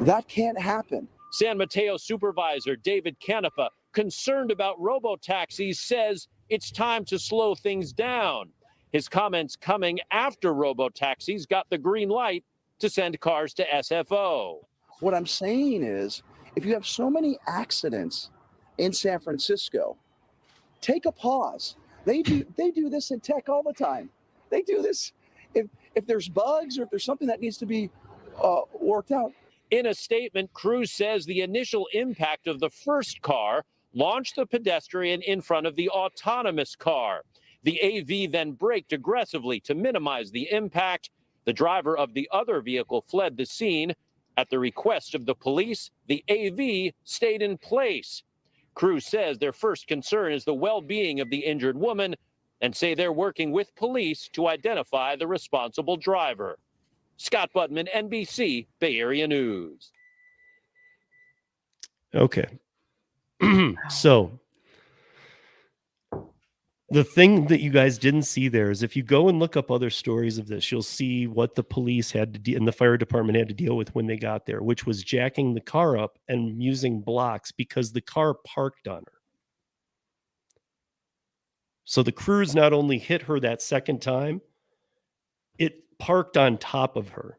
That can't happen.
San Mateo Supervisor David Canepa, concerned about robo-taxis, says it's time to slow things down. His comments coming after robo-taxis got the green light to send cars to SFO.
What I'm saying is, if you have so many accidents in San Francisco, take a pause. They do this in tech all the time. They do this if there's bugs or if there's something that needs to be worked out.
In a statement, Cruise says the initial impact of the first car launched the pedestrian in front of the autonomous car. The AV then braked aggressively to minimize the impact. The driver of the other vehicle fled the scene. At the request of the police, the AV stayed in place. Cruise says their first concern is the well-being of the injured woman and say they're working with police to identify the responsible driver. Scott Budman, NBC, Bay Area News.
Okay. So the thing that you guys didn't see there is if you go and look up other stories of this, you'll see what the police had to and the fire department had to deal with when they got there, which was jacking the car up and using blocks because the car parked on her. So the Cruise not only hit her that second time, it parked on top of her.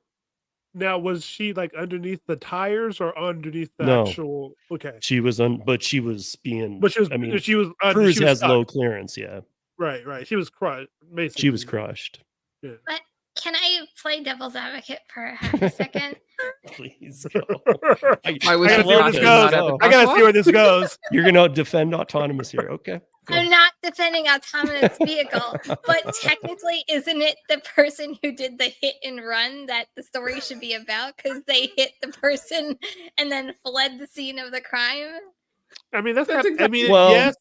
Now, was she like underneath the tires or underneath the
No.
actual? Okay.
She was but she was being.
But she was.
I mean,
she was.
Cruise
she was
has
stuck.
low clearance. Yeah.
Right. She was crushed. Basically.
She was crushed.
Yeah.
But can I play devil's advocate for half a second?
Please go.
I gotta see where this goes. I gotta see where this goes.
You're gonna defend autonomous here, okay?
I'm not defending autonomous vehicle, but technically, isn't it the person who did the hit and run that the story should be about? Because they hit the person and then fled the scene of the crime.
I mean, that's not.
Exactly.
I mean,
Well,
yes.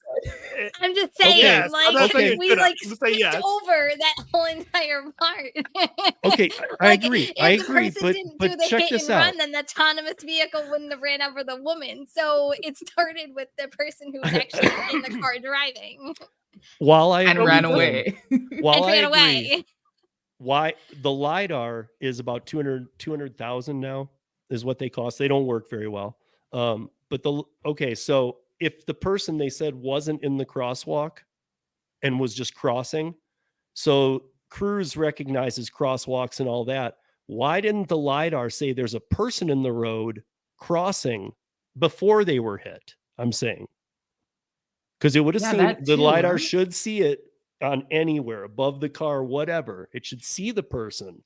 I'm just saying,
Yes.
like,
I'm not saying
we
should
like
I'm just saying
skipped
yes.
over that whole entire part.
Okay, I
Like,
agree.
if
I
the
agree,
person didn't do
but
the
check
hit
this
and
out.
run, then the autonomous vehicle wouldn't have ran over the woman. So it started with the person who was actually in the car driving
While I
And
agree
ran
with
away.
them, while
and
I
ran
agree,
away.
why the LiDAR is about 200,000 now is what they cost. They don't work very well. But so if the person they said wasn't in the crosswalk and was just crossing, so Cruise recognizes crosswalks and all that. Why didn't the LiDAR say there's a person in the road crossing before they were hit? I'm saying. Because it would have
Yeah,
seen
that
the
too,
LiDAR
huh?
should see it on anywhere above the car, whatever. It should see the person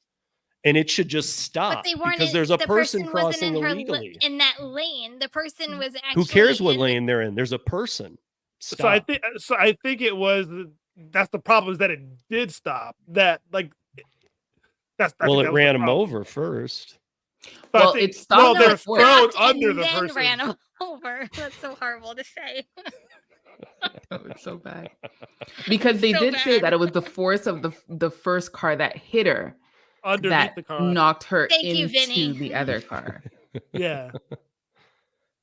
and it should just stop
But they weren't
because
in,
there's a
the
person
wasn't
crossing
in her
illegally.
in that lane. The person was actually
Who cares what
in the-
lane they're in? There's a person.
So I
Stop.
think it was. That's the problem is that it did stop. That like. That's I
Well,
think
it
that was the
ran him
problem.
over first.
But I
Well,
think-
it stopped
Well,
No,
they're
it
before.
thrown
stopped
under
and
the
then
person.
ran over. That's so horrible to say.
Oh, it's so bad. Because they
So
did say
bad.
that it was the force of the first car that hit her
Underneath
that
the car.
knocked her
Thank you,
into
Vinny.
the other car.
Yeah.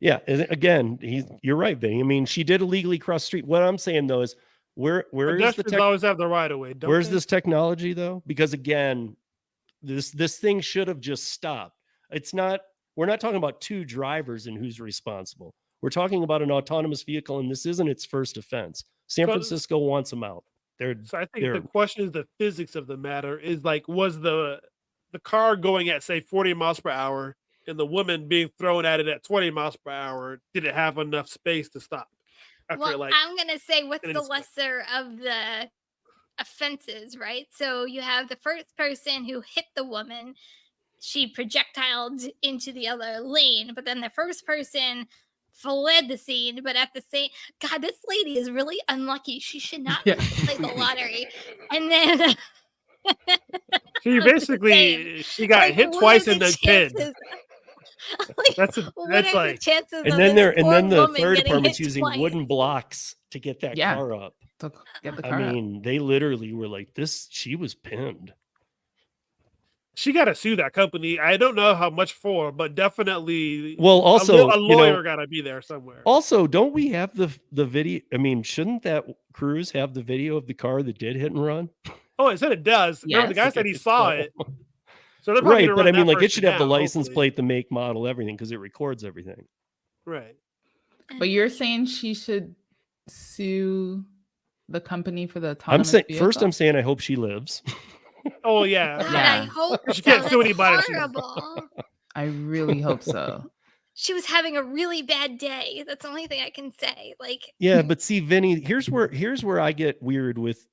Yeah. And again, you're right, Vinny. I mean, she did illegally cross the street. What I'm saying though is where is the
Pedestrians always have the right of way. Don't
where's
they?
this technology though? Because again, this thing should have just stopped. We're not talking about two drivers and who's responsible. We're talking about an autonomous vehicle, and this isn't its first offense. San
So-
Francisco wants them out.
So I think
they're-
the question is the physics of the matter is like, was the car going at say 40 miles per hour and the woman being thrown at it at 20 miles per hour? Did it have enough space to stop? After
Well,
like,
I'm gonna say what's
and
the
it's-
lesser of the offenses, right? So you have the first person who hit the woman, she projectiled into the other lane, but then the first person fled the scene, but at the same God, this lady is really unlucky. She should not
Yeah.
play the lottery. And then
she
I'm just
basically
saying,
she got
like,
hit
what
twice
are
and
the
then pinned.
chances- like,
That's
what
that's
are
like
the chances
And
of
then
this poor
the
woman
third
getting
department's
hit
using
twice?
wooden blocks to get that
Yeah.
car up.
To get the
I
car up.
mean, they literally were like, she was pinned.
she got to sue that company. I don't know how much for, but definitely.
Well, also,
a
you know-
lawyer got to be there somewhere.
Also, don't we have the video? I mean, shouldn't that Cruise have the video of the car that did hit and run?
Oh, it said it does. Remember, the
Yes.
guy said he saw it. So they're probably
Right,
gonna
but
run
I mean,
that
like, it should
person
have the
down,
license
hopefully.
plate, the make, model, everything, because it records everything.
Right.
But you're saying she should sue the company for the
I'm
autonomous
saying
vehicle?
I'm saying I hope she lives.
Oh yeah.
God,
Yeah.
I hope
She
so.
can't sue
That's
anybody if she's-
horrible.
I really hope so.
She was having a really bad day. That's the only thing I can say. Like,
Yeah, but see, Vinny, here's where I get weird with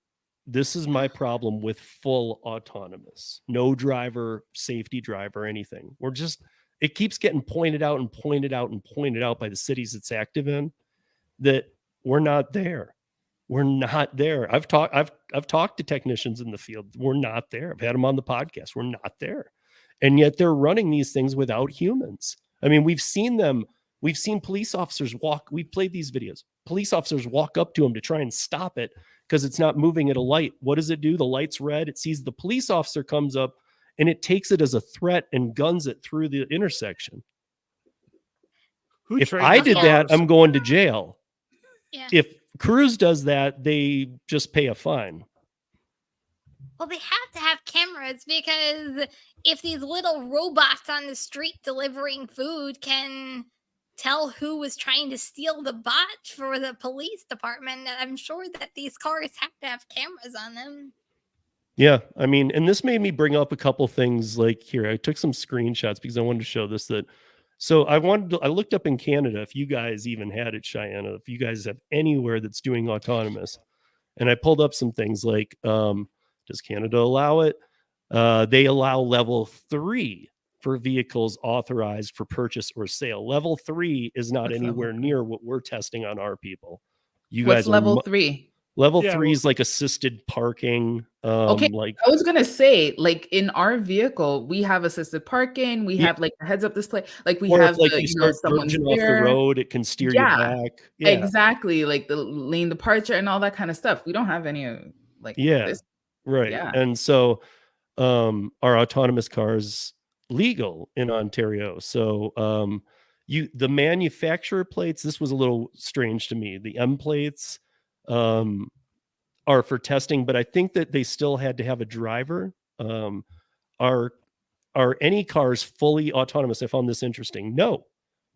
this is my problem with full autonomous. No driver, safety driver, anything. It keeps getting pointed out and pointed out and pointed out by the cities it's active in that we're not there. We're not there. I've talked to technicians in the field. We're not there. I've had them on the podcast. We're not there. And yet they're running these things without humans. I mean, we've seen police officers walk. We've played these videos. Police officers walk up to them to try and stop it because it's not moving at a light. What does it do? The light's red. It sees the police officer comes up and it takes it as a threat and guns it through the intersection. If I did that, I'm going to jail.
yeah.
If Cruise does that, they just pay a fine.
Well, they have to have cameras because if these little robots on the street delivering food can tell who was trying to steal the bot for the police department, I'm sure that these cars have to have cameras on them.
Yeah, I mean, and this made me bring up a couple things. Like here, I took some screenshots because I wanted to show this. So I looked up in Canada if you guys even had it, Cheyenne, if you guys have anywhere that's doing autonomous, and I pulled up some things like, does Canada allow it? They allow level 3 for vehicles authorized for purchase or sale. Level 3 is not anywhere near what we're testing on our people.
What's level 3?
Level 3 is like assisted parking.
Okay,
Like
I was gonna say, like in our vehicle, we have assisted parking. We have like the heads-up display. Like we
or
have
if like
the,
you
know,
start
someone's
verging off the
there.
road, it can steer you back. Yeah,
Exactly. Like the lane departure and all that kind of stuff. We don't have any of like this.
Right.
Yeah.
And so our autonomous cars legal in Ontario. So the manufacturer plates, this was a little strange to me. The M plates are for testing, but I think that they still had to have a driver. Are any cars fully autonomous? I found this interesting.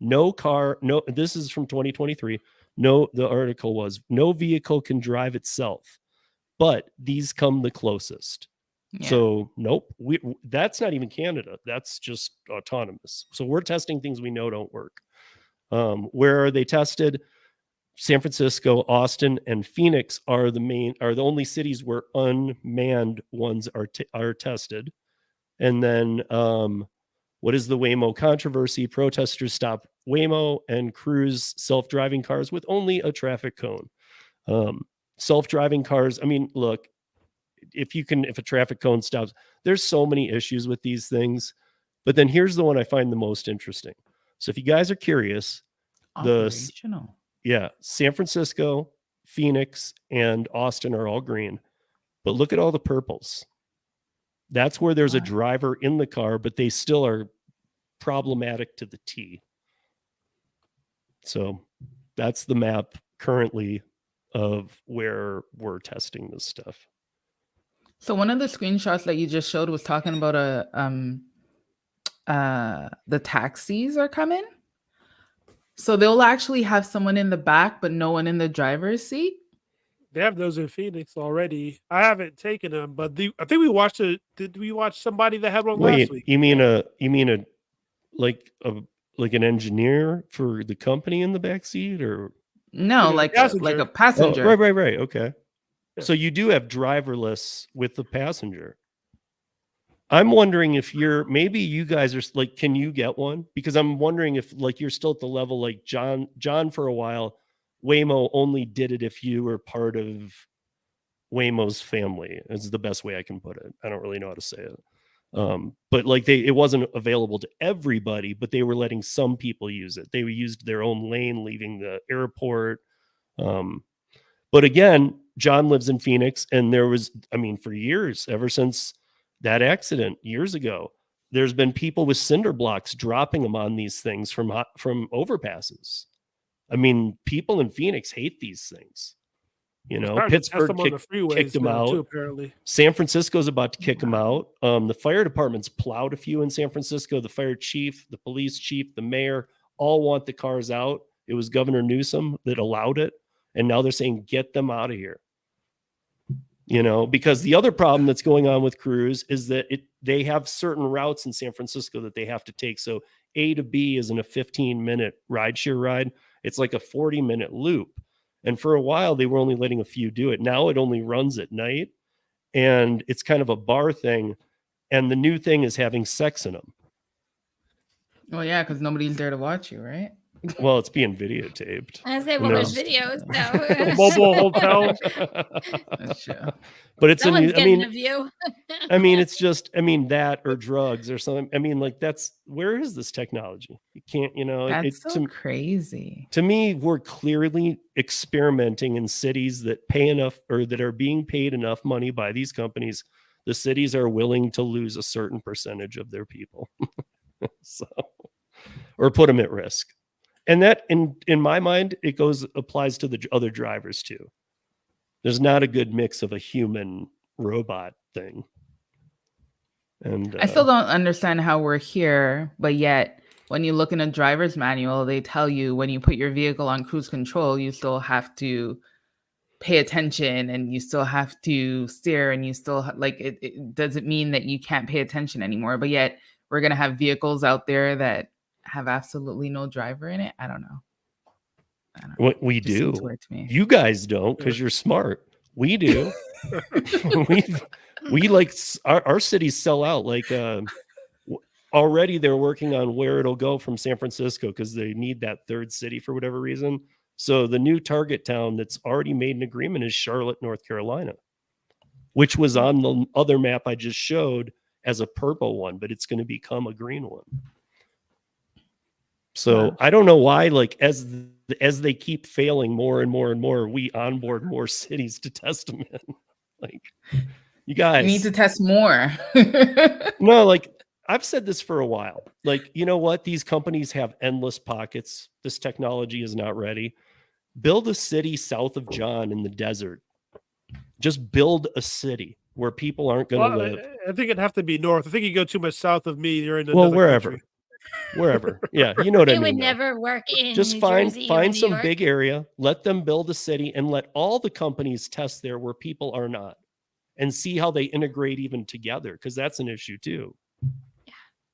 No car, no, this is from 2023. No, the article was no vehicle can drive itself, but these come the closest.
Yeah.
So nope, that's not even Canada. That's just autonomous. So we're testing things we know don't work. Where are they tested? San Francisco, Austin, and Phoenix are the only cities where unmanned ones are tested. And then what is the Waymo controversy? Protesters stop Waymo and Cruise self-driving cars with only a traffic cone. Self-driving cars, I mean, look, if a traffic cone stops, there's so many issues with these things. But then here's the one I find the most interesting. So if you guys are curious,
operational.
San Francisco, Phoenix, and Austin are all green. But look at all the purples. That's where there's a driver in the car, but they still are problematic to the T. So that's the map currently of where we're testing this stuff.
So one of the screenshots that you just showed was talking about the taxis are coming. So they'll actually have someone in the back, but no one in the driver's seat.
They have those in Phoenix already. I haven't taken them, but I think we watched it. Did we watch somebody that had one last week?
You mean like an engineer for the company in the back seat, or
no, like a passenger?
Oh, right. Okay. Yeah. So you do have driverless with the passenger. I'm wondering if maybe you guys are like, can you get one? Because I'm wondering if like you're still at the level like John for a while. Waymo only did it if you were part of Waymo's family. Is the best way I can put it. I don't really know how to say it. But like it wasn't available to everybody, but they were letting some people use it. They used their own lane leaving the airport. But again, John lives in Phoenix, and for years, ever since that accident years ago, there's been people with cinder blocks dropping them on these things from overpasses. I mean, people in Phoenix hate these things. You know,
Starting to test
Pittsburgh
them on the
kicked
freeways
them
now, too,
out.
apparently.
San Francisco's about to kick them out. The fire department's plowed a few in San Francisco. The fire chief, the police chief, the mayor all want the cars out. It was Governor Newsom that allowed it. And now they're saying, get them out of here. You know, because the other problem that's going on with Cruise is that they have certain routes in San Francisco that they have to take. So A to B isn't a 15-minute rideshare ride. It's like a 40-minute loop. And for a while, they were only letting a few do it. Now it only runs at night. And it's kind of a bar thing. And the new thing is having sex in them.
Well, yeah, because nobody's there to watch you, right?
Well, it's being videotaped.
I say,
And
well, there's
there's-
videos, so
Mobile hotels.
That's true.
But it's
someone's
I
getting
mean,
a view.
I mean, it's just, I mean, that or drugs or something. I mean, like where is this technology? You can't, you know,
That's so crazy.
To me, we're clearly experimenting in cities that pay enough or that are being paid enough money by these companies. The cities are willing to lose a certain percentage of their people. So, or put them at risk. And that in my mind, it applies to the other drivers too. There's not a good mix of a human robot thing. And
I still don't understand how we're here, but yet when you look in a driver's manual, they tell you when you put your vehicle on cruise control, you still have to pay attention and you still have to steer and you still it doesn't mean that you can't pay attention anymore. But yet we're going to have vehicles out there that have absolutely no driver in it. I don't know.
What we
Just seems
do,
weird to me.
you guys don't because you're smart. We do. we like our cities sell out. Like already they're working on where it'll go from San Francisco because they need that third city for whatever reason. So the new target town that's already made an agreement is Charlotte, North Carolina, which was on the other map I just showed as a purple one, but it's going to become a green one. So
Wow.
I don't know why, like as they keep failing more and more and more, we onboard more cities to test them in. Like, you guys
You need to test more.
No, like I've said this for a while. Like, you know what? These companies have endless pockets. This technology is not ready. Build a city south of John in the desert. Just build a city where people aren't going to live.
I think it'd have to be north. I think you go too much south of me, you're in
Well,
another country.
wherever. Yeah, you know what I
It
mean.
would
though.
never work in
Just
New
find
Jersey or New
some
York.
big area, let them build a city, and let all the companies test there where people are not, and see how they integrate even together, because that's an issue too.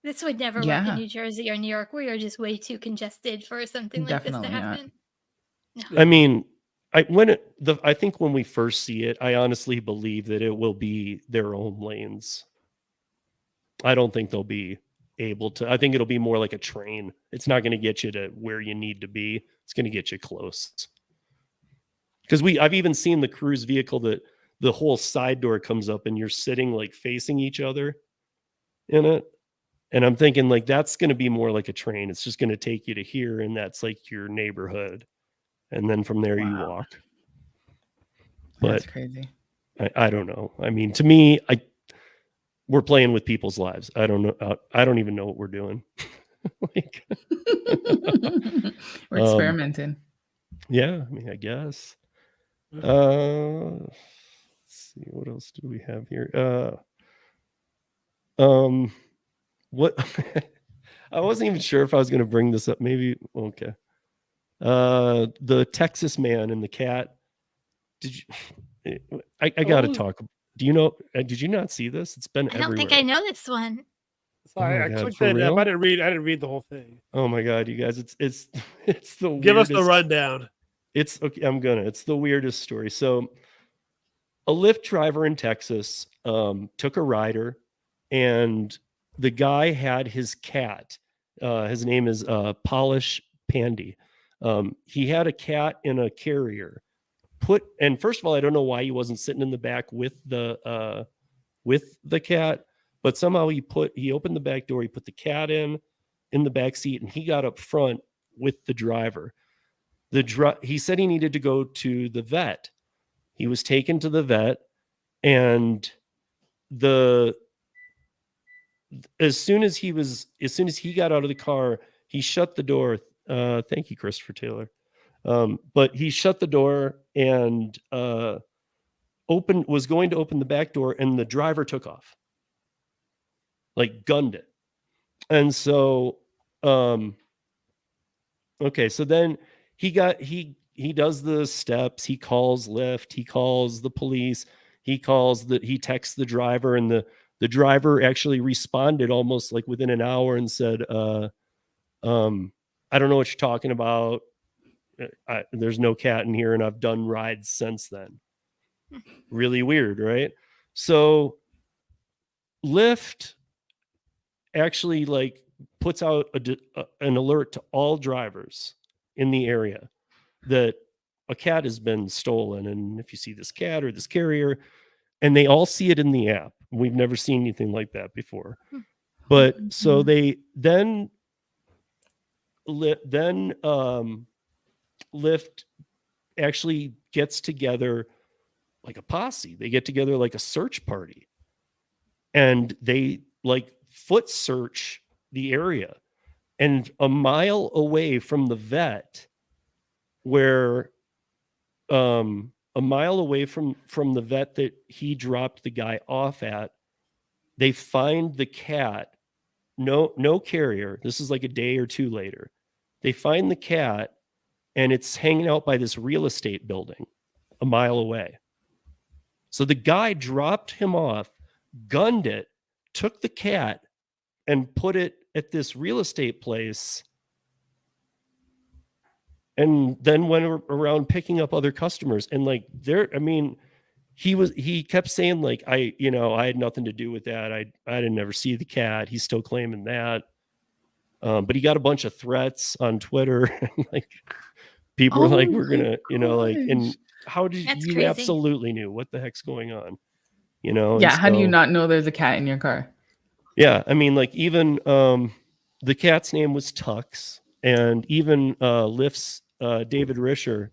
This would never work
Yeah.
in New Jersey or New York. We are just way too congested for something like this to
Definitely not.
happen.
I mean, I think when we first see it, I honestly believe that it will be their own lanes. I don't think they'll be able to. I think it'll be more like a train. It's not going to get you to where you need to be. It's going to get you close. Because I've even seen the cruise vehicle that the whole side door comes up and you're sitting like facing each other in it. And I'm thinking like that's going to be more like a train. It's just going to take you to here, and that's like your neighborhood. And then from there you walk.
That's
But
crazy.
I don't know. I mean, to me, we're playing with people's lives. I don't know. I don't even know what we're doing. Like,
We're experimenting.
Yeah, I mean, I guess. Let's see, what else do we have here? What I wasn't even sure if I was going to bring this up. Maybe okay. The Texas man and the cat. Did you? I got to talk. Do you know? Did you not see this? It's been
I don't
everywhere.
think I know this one.
Oh my
I
God,
clicked
for
that up.
real?
I didn't read the whole thing.
Oh my God, you guys! It's the
Give us the
weirdest-
rundown.
It's okay. It's the weirdest story. So, a Lyft driver in Texas took a rider, and the guy had his cat. His name is Polish Pandy. He had a cat in a carrier. And first of all, I don't know why he wasn't sitting in the back with the cat, but somehow he opened the back door. He put the cat in the back seat, and he got up front with the driver. He said he needed to go to the vet. He was taken to the vet, and as soon as he got out of the car, he shut the door. Thank you, Christopher Taylor. But he shut the door and was going to open the back door, and the driver took off, like gunned it. And so, okay, so then he does the steps. He calls Lyft. He calls the police. He texts the driver, and the driver actually responded almost like within an hour and said, I don't know what you're talking about. There's no cat in here, and I've done rides since then. Really weird, right? So Lyft actually like puts out an alert to all drivers in the area that a cat has been stolen, and if you see this cat or this carrier, and they all see it in the app. We've never seen anything like that before. But so they then Lyft actually gets together like a posse. They get together like a search party, and they like foot search the area. And a mile away from the vet, where a mile away from the vet that he dropped the guy off at, they find the cat. No carrier. This is like a day or two later. They find the cat, and it's hanging out by this real estate building a mile away. So the guy dropped him off, gunned it, took the cat, and put it at this real estate place, and then went around picking up other customers. And like he kept saying like, I had nothing to do with that. I didn't ever see the cat. He's still claiming that. But he got a bunch of threats on Twitter. And like people were like, we're gonna, and how did you
crazy.
Absolutely knew what the heck's going on?
Yeah. How do you not know there's a cat in your car?
Yeah. I mean, like even the cat's name was Tux, and even Lyft's David Risher,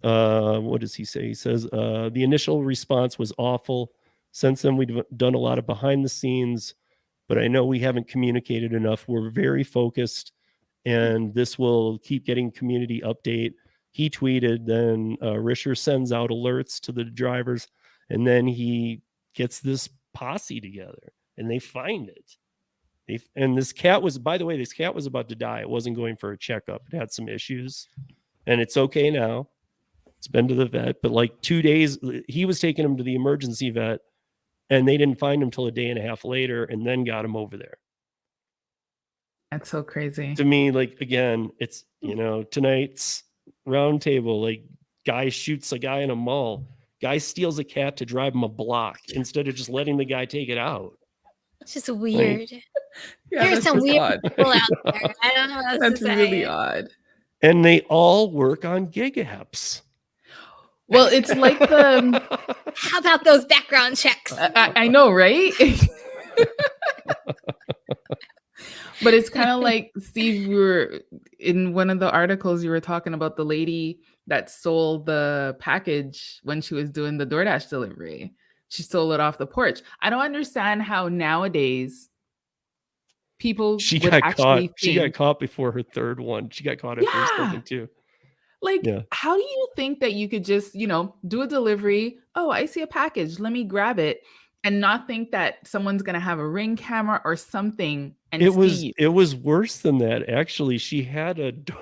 what does he say? He says, the initial response was awful. Since then, we've done a lot of behind the scenes, but I know we haven't communicated enough. We're very focused, and this will keep getting community update. He tweeted, then Risher sends out alerts to the drivers, and then he gets this posse together, and they find it. And this cat was, by the way, about to die. It wasn't going for a checkup. It had some issues, and it's okay now. It's been to the vet, but like 2 days, he was taking him to the emergency vet, and they didn't find him till a day and a half later, and then got him over there.
That's so crazy.
To me, like, again, it's, tonight's roundtable, like, guy shoots a guy in a mall. Guy steals a cat to drive him a block instead of just letting the guy take it out.
It's just weird.
Yeah,
There's
that's
some
just
weird
odd.
people out there. I don't know what else
That's
to say.
really odd.
And they all work on gig apps.
Well, it's like the.
How about those background checks?
I know, right? But it's kind of like, Steve, you were in one of the articles, you were talking about the lady that sold the package when she was doing the DoorDash delivery. She stole it off the porch. I don't understand how nowadays people
She
would
got
actually
caught. She got caught before her third one. She got caught after her second too.
Like,
Yeah.
how do you think that you could just, do a delivery? Oh, I see a package. Let me grab it. And not think that someone's going to have a Ring camera or something and
It
see you.
was worse than that. Actually, she had a door.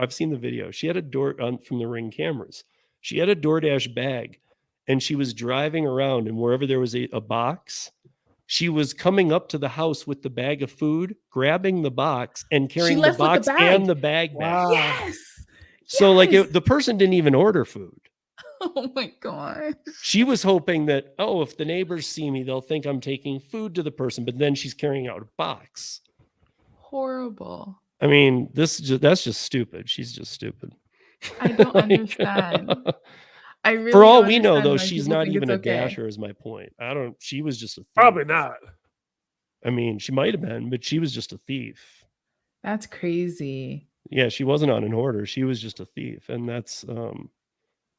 I've seen the video. She had a door from the Ring cameras. She had a DoorDash bag, and she was driving around, and wherever there was a box, she was coming up to the house with the bag of food, grabbing the box, and carrying the
left with the
box
bag.
and the bag back.
Yes.
So like
Yes.
the person didn't even order food.
Oh my God.
She was hoping that, if the neighbors see me, they'll think I'm taking food to the person, but then she's carrying out a box.
Horrible.
I mean, that's just stupid. She's just stupid.
I don't understand. I really
For all
don't
we know,
understand
though,
why
she's
people
not
think
even
it's
a
okay.
dasher, is my point. She was just a thief.
Probably not.
I mean, she might have been, but she was just a thief.
That's crazy.
Yeah, she wasn't on an order. She was just a thief. And that's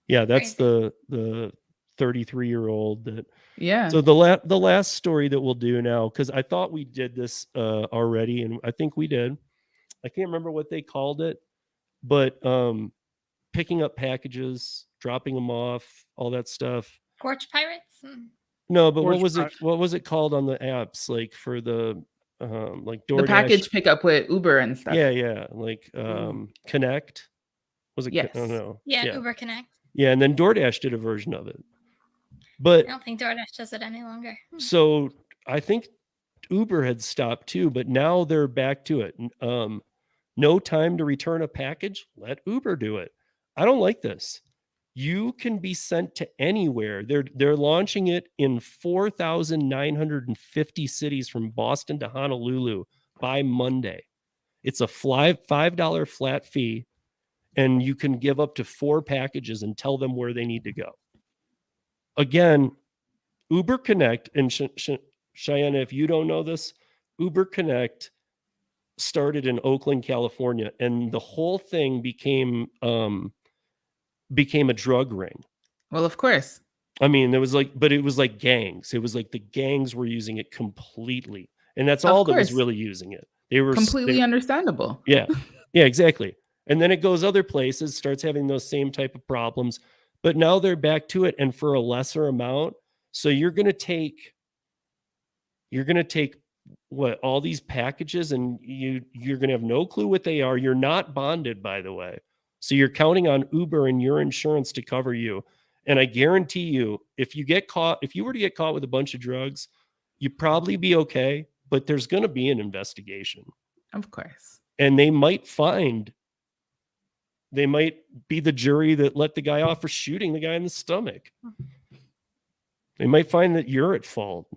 that's the 33-year-old that.
Yeah.
So the last story that we'll do now, because I thought we did this already, and I think we did. I can't remember what they called it, but picking up packages, dropping them off, all that stuff.
Porch pirates.
No, but
Porch
what was it called on the apps, like for the like
The
DoorDash?
package pickup with Uber and stuff.
Yeah, like Connect. Was it?
Yes.
Oh no.
Yeah, Uber Connect.
Yeah, and then DoorDash did a version of it.
I
But
don't think DoorDash does it any longer.
so I think Uber had stopped too, but now they're back to it. No time to return a package. Let Uber do it. I don't like this. You can be sent to anywhere. They're launching it in 4,950 cities from Boston to Honolulu by Monday. It's a $5 flat fee, and you can give up to 4 packages and tell them where they need to go. Again, Uber Connect, and Cheyenne, if you don't know this, Uber Connect started in Oakland, California, and the whole thing became a drug ring.
Well, of course.
I mean, there was like, but it was like gangs. It was like the gangs were using it completely, and that's all that was really using it. They were
completely understandable.
Yeah, exactly. And then it goes other places, starts having those same type of problems, but now they're back to it, and for a lesser amount. So you're gonna take what, all these packages, and you're gonna have no clue what they are. You're not bonded, by the way. So you're counting on Uber and your insurance to cover you. And I guarantee you, if you were to get caught with a bunch of drugs, you'd probably be okay, but there's going to be an investigation.
Of course.
And they might be the jury that let the guy off for shooting the guy in the stomach. They might find that you're at fault.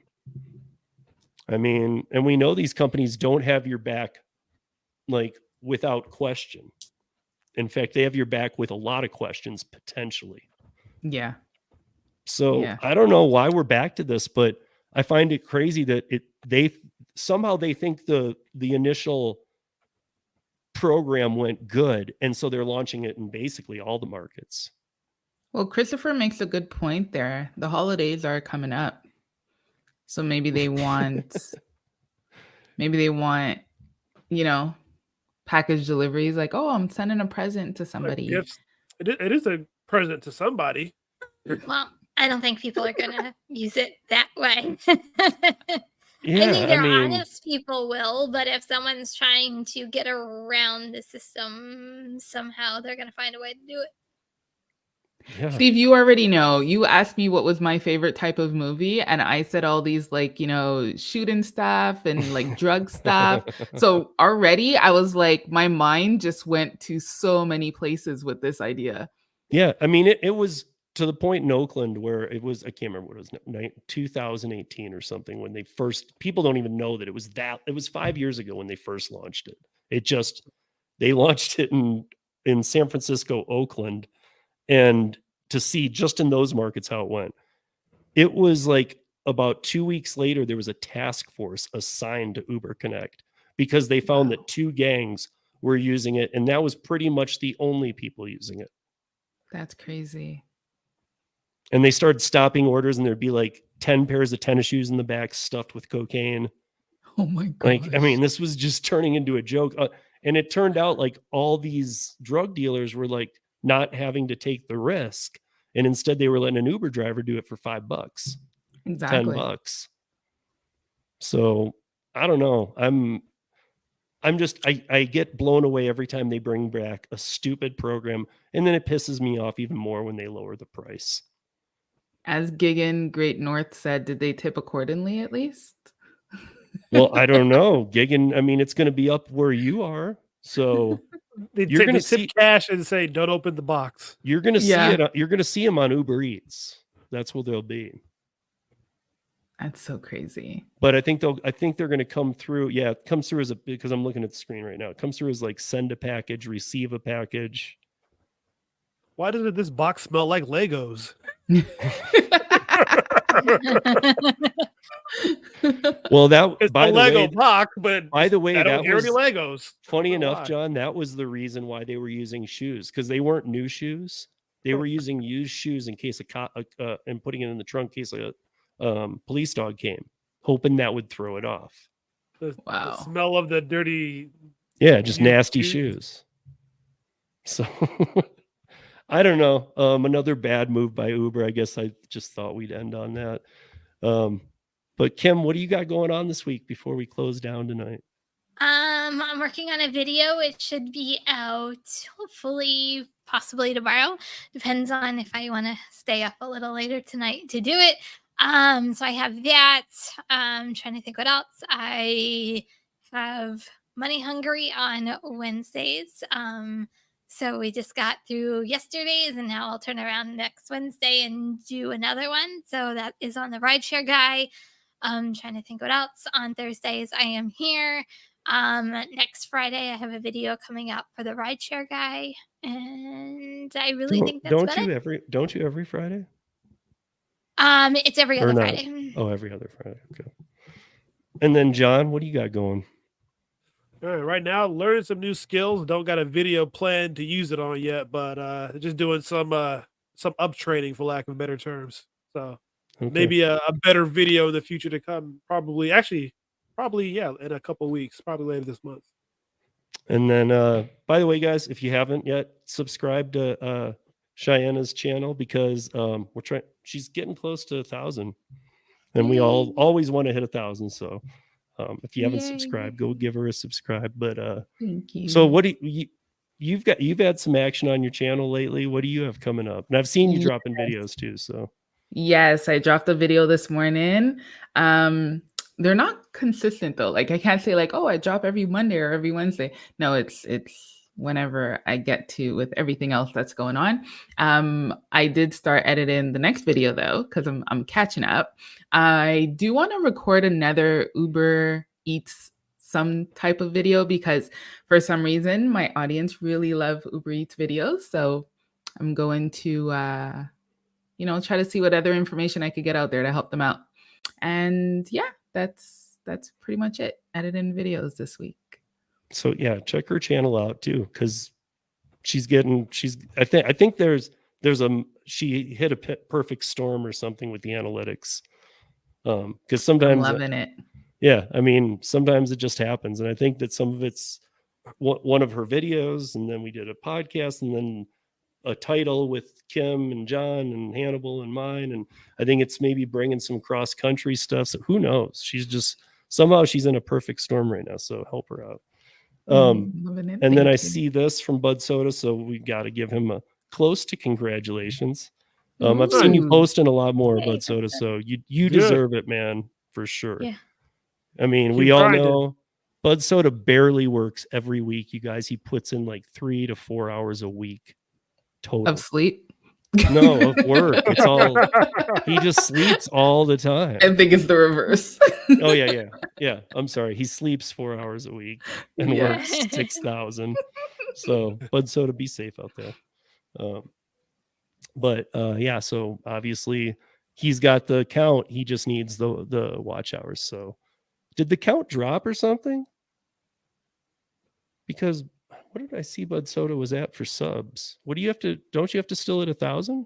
I mean, and we know these companies don't have your back, like, without question. In fact, they have your back with a lot of questions, potentially.
Yeah.
So I don't know why we're back to this, but I find it crazy that they think the initial program went good, and so they're launching it in basically all the markets.
Well, Christopher makes a good point there. The holidays are coming up. So maybe they want package deliveries, like, oh, I'm sending a present to somebody.
It is a present to somebody.
Well, I don't think people are going to use it that way.
Yeah,
I think honest people will, but if someone's trying to get around the system somehow, they're going to find a way to do it.
Yeah.
Steve, you already know. You asked me what was my favorite type of movie, and I said all these, like, shooting stuff and like drug stuff. So already I was like, my mind just went to so many places with this idea.
Yeah, I mean, it was to the point in Oakland where it was, I can't remember what it was, 2018 or something, when they first, people don't even know that it was 5 years ago when they first launched it. They launched it in San Francisco, Oakland, and to see just in those markets how it went. It was like about 2 weeks later, there was a task force assigned to Uber Connect because they found that 2 gangs were using it, and that was pretty much the only people using it.
That's crazy.
And they started stopping orders, and there'd be like 10 pairs of tennis shoes in the back stuffed with cocaine.
Oh my God.
Like, I mean, this was just turning into a joke. And it turned out like all these drug dealers were like not having to take the risk. And instead they were letting an Uber driver do it for $5,
Exactly.
$10. So I don't know. I get blown away every time they bring back a stupid program. And then it pisses me off even more when they lower the price.
As Gigan Great North said, did they tip accordingly at least?
Well, I don't know. Gigan, I mean, it's going to be up where you are. So
you're going to tip cash and say, don't open the box.
You're going to see it. You're going to see them on Uber Eats. That's what they'll be.
That's so crazy.
But I think they're going to come through. Yeah, it comes through because I'm looking at the screen right now. It comes through as like send a package, receive a package.
Why does this box smell like Legos?
Well, that
it's
by
a
the
Lego
way,
box, but
by the way,
I don't
that
hear
was
any Legos.
Funny enough, John, that was the reason why they were using shoes, because they weren't new shoes. They were using used shoes in case and putting it in the trunk in case a police dog came, hoping that would throw it off.
The smell of the dirty
Yeah, just
Used
nasty
shoes.
shoes. So I don't know. Another bad move by Uber. I guess I just thought we'd end on that. But Kim, what do you got going on this week before we close down tonight?
I'm working on a video. It should be out hopefully, possibly tomorrow. Depends on if I want to stay up a little later tonight to do it. So I have that. Trying to think what else. I have Money Hungry on Wednesdays. So we just got through yesterday's, and now I'll turn around next Wednesday and do another one. So that is on the Rideshare guy. Trying to think what else. On Thursdays, I am here. Next Friday, I have a video coming out for the Rideshare guy, and I really think that's about it.
Don't you every Friday?
It's every
Or
other
not?
Friday.
Oh, every other Friday. Okay. And then John, what do you got going?
All right now, learning some new skills. Don't got a video planned to use it on yet, but just doing some up training, for lack of better terms. So maybe a better video in the future to come. Probably, yeah, in a couple weeks. Probably later this month.
And then, by the way, guys, if you haven't yet, subscribe to Cheyenne's channel, because we're trying. She's getting close to 1,000, and we always want to hit 1,000. So if you haven't subscribed, go give her a subscribe. But
thank you.
So what do you've had some action on your channel lately? What do you have coming up? And I've seen you dropping videos too. So
yes, I dropped a video this morning. They're not consistent though. Like I can't say like, oh, I drop every Monday or every Wednesday. No, it's whenever I get to, with everything else that's going on. I did start editing the next video though, because I'm catching up. I do want to record another Uber Eats some type of video, because for some reason my audience really love Uber Eats videos. So I'm going to try to see what other information I could get out there to help them out. And yeah, that's pretty much it. Editing videos this week.
So yeah, check her channel out too, because I think she hit a perfect storm or something with the analytics. Because sometimes
I'm loving it.
Yeah, I mean, sometimes it just happens, and I think that some of it's one of her videos, and then we did a podcast, and then a title with Kim and John and Hannibal and mine, and I think it's maybe bringing some cross country stuff. So who knows? Somehow she's in a perfect storm right now. So help her out. And then I see this from Bud Soda, so we got to give him a close to congratulations. I've seen you posting a lot more, Bud Soda, so you deserve it, man, for sure. Yeah. I mean, we all know Bud Soda barely works every week, you guys. He puts in like 3 to 4 hours a week total.
Of sleep?
No, of work. It's all he just sleeps all the time.
I think it's the reverse.
Oh yeah. I'm sorry. He sleeps 4 hours a week and works 6,000. So Bud Soda, be safe out there. But yeah, so obviously he's got the count. He just needs the watch hours. So did the count drop or something? Because what did I see Bud Soda was at for subs? What do you have to, don't you have to still at 1,000?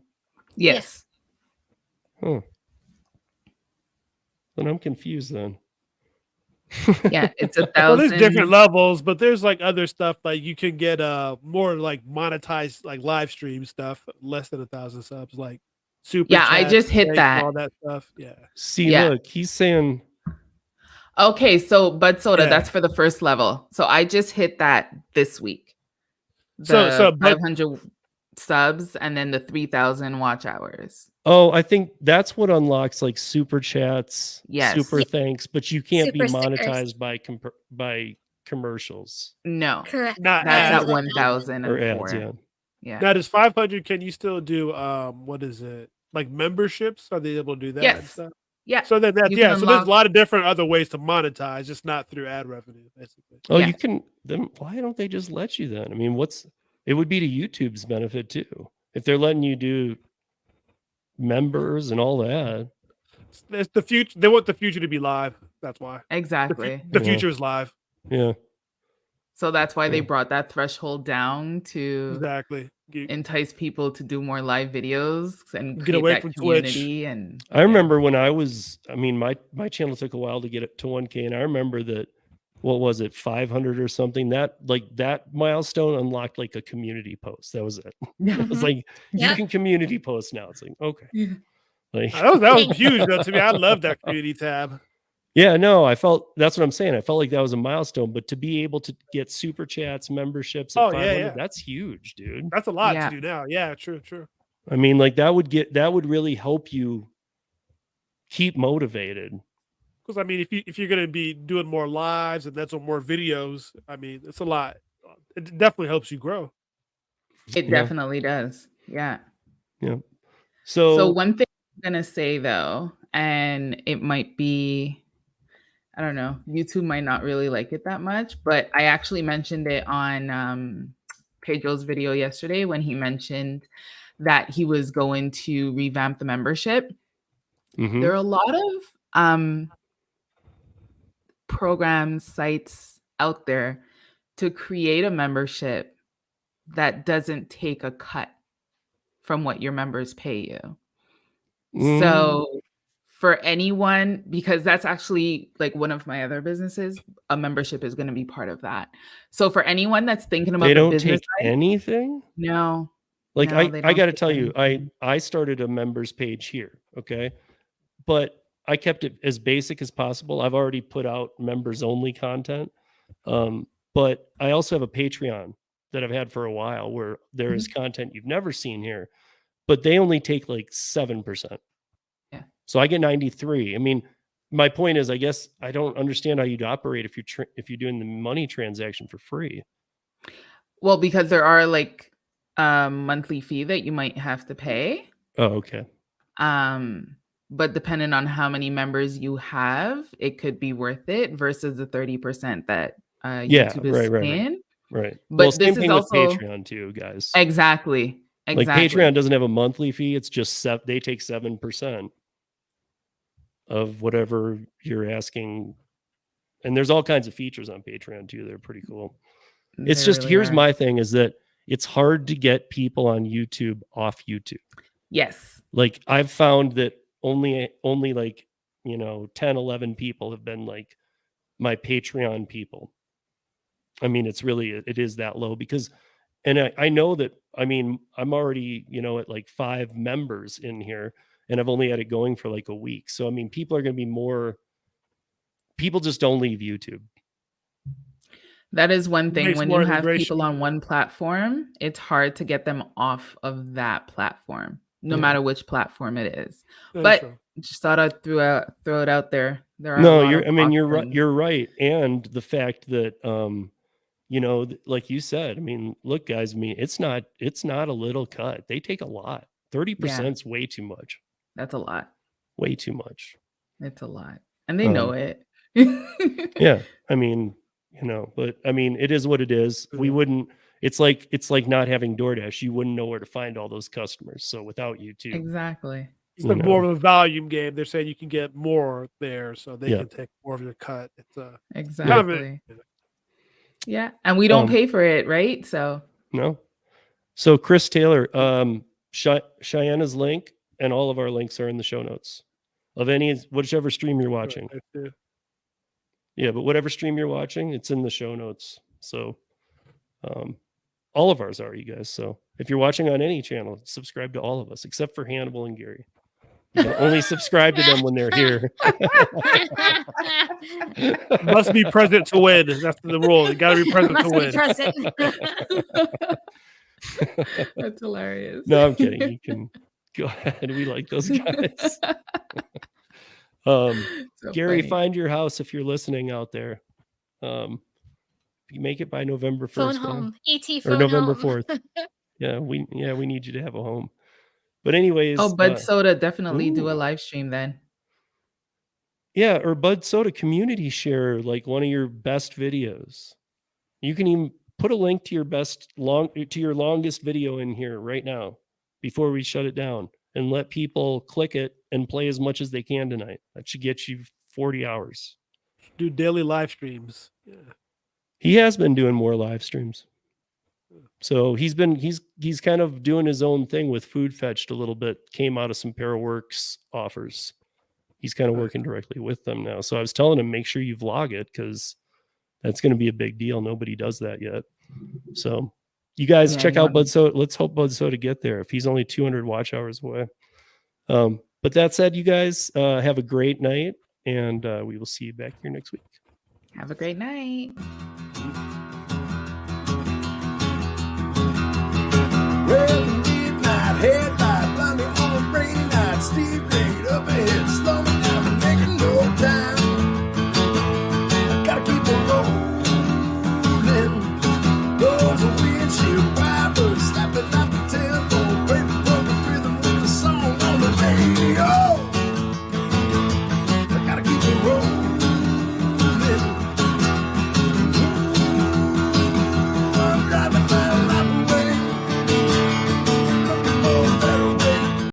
Yes.
Huh. Then I'm confused then.
Yeah, it's 1,000.
Well, there's different levels, but there's like other stuff, like you can get more like monetized, like live stream stuff, less than 1,000 subs, like super.
Yeah, I just hit that.
All that stuff. Yeah.
See, look, he's saying.
Okay, so Bud Soda, that's for the first level. So I just hit that this week. So 500 subs and then the 3,000 watch hours.
Oh, I think that's what unlocks like super chats, super thanks, but you can't be monetized by commercials.
No,
correct.
Not
that's
ads.
at 1,000
or ads.
Yeah.
Now, does 500? Can you still do what is it, like memberships? Are they able to do that?
Yes. Yeah.
So then so there's a lot of different other ways to monetize, just not through ad revenue, basically.
Oh, you can. Then why don't they just let you then? I mean, it would be to YouTube's benefit too if they're letting you do members and all that.
It's the future. They want the future to be live. That's why.
Exactly.
The future is live.
Yeah.
So that's why they brought that threshold down to entice people to do more live videos and
get away from
community.
Twitch.
And
I remember when my channel took a while to get it to 1K, and I remember that what was it, 500 or something, that milestone unlocked like a community post. That was it. It was like, you can community post now. It's like, okay.
Yeah.
Like,
that was huge though to me. I love that community tab.
yeah, no, I felt, that's what I'm saying. I felt like that was a milestone, but to be able to get super chats, memberships at 500, that's huge, dude.
That's a lot to do now. Yeah, true.
I mean, like that would really help you keep motivated.
Because I mean, if you're gonna be doing more lives and that's on more videos, I mean, it's a lot. It definitely helps you grow.
It definitely does. Yeah.
Yeah.
So one thing I'm gonna say though, and it might be, I don't know, YouTube might not really like it that much, but I actually mentioned it on Pedro's video yesterday when he mentioned that he was going to revamp the membership. There are a lot of programs, sites out there to create a membership that doesn't take a cut from what your members pay you. So for anyone, because that's actually like one of my other businesses, a membership is going to be part of that. So for anyone that's thinking about
they
the
don't
business
take
side,
anything.
no.
Like
no,
I got to tell you, I started a members page here, okay, but I kept it as basic as possible. I've already put out members only content, but I also have a Patreon that I've had for a while where there is content you've never seen here, but they only take like 7%.
Yeah.
So I get 93. I mean, my point is, I guess I don't understand how you'd operate if you're doing the money transaction for free.
Well, because there are like monthly fee that you might have to pay.
Oh, okay.
But depending on how many members you have, it could be worth it versus the 30% that YouTube is paying.
Right.
But
Well,
this
same
is
thing
also
with Patreon too, guys.
Exactly.
Like Patreon doesn't have a monthly fee. It's just they take 7% of whatever you're asking. And there's all kinds of features on Patreon too. They're pretty cool. It's just, here's my thing is that it's hard to get people on YouTube off YouTube.
Yes.
Like I've found that only like, 10, 11 people have been like my Patreon people. I mean, it is that low because, and I know that, I mean, I'm already, at like 5 members in here and I've only had it going for like a week. So, I mean, people are going to be people just don't leave YouTube.
That is one thing. When you have people on one platform, it's hard to get them off of that platform, no matter which platform it is. But just thought I'd throw it out there.
You're right. And the fact that, like you said, I mean, look, guys, I mean, it's not a little cut. They take a lot. 30% is way too much.
That's a lot.
Way too much.
It's a lot. And they know it.
Yeah. I mean, but I mean, it is what it is. We wouldn't, it's like not having DoorDash. You wouldn't know where to find all those customers. So without YouTube.
Exactly.
It's like more of a volume game. They're saying you can get more there, so they can take more of your cut. It's
exactly. Yeah, and we don't pay for it, right? So
no. So Chris Taylor, Cheyenne's link and all of our links are in the show notes of whichever stream you're watching. Yeah, but whatever stream you're watching, it's in the show notes. So all of ours are, you guys. So if you're watching on any channel, subscribe to all of us except for Hannibal and Gary. You can only subscribe to them when they're here.
Must be present to win. That's the rule. You got to be present to
win. That's hilarious.
No, I'm kidding. You can go ahead. We like those guys. Gary, find your house if you're listening out there. If you make it by November 1st.
Phone home. ET phone
or November
home.
4th. Yeah, we need you to have a home. But anyways,
Bud Soda, definitely do a live stream then.
Yeah, or Bud Soda community share like one of your best videos. You can even put a link to your longest video in here right now before we shut it down and let people click it and play as much as they can tonight. That should get you 40 hours.
Do daily live streams. Yeah.
He has been doing more live streams. So he's kind of doing his own thing with Food Fetched a little bit. Came out of some Paraworks offers. He's kind of working directly with them now. So I was telling him, make sure you vlog it because That's going to be a big deal. Nobody does that yet. So you guys
Yeah,
check
you
out
want-
Budso. Let's hope Budso to get there if he's only 200 watch hours away. But that said, you guys have a great night, and we will see you back here next week.
Have a great night.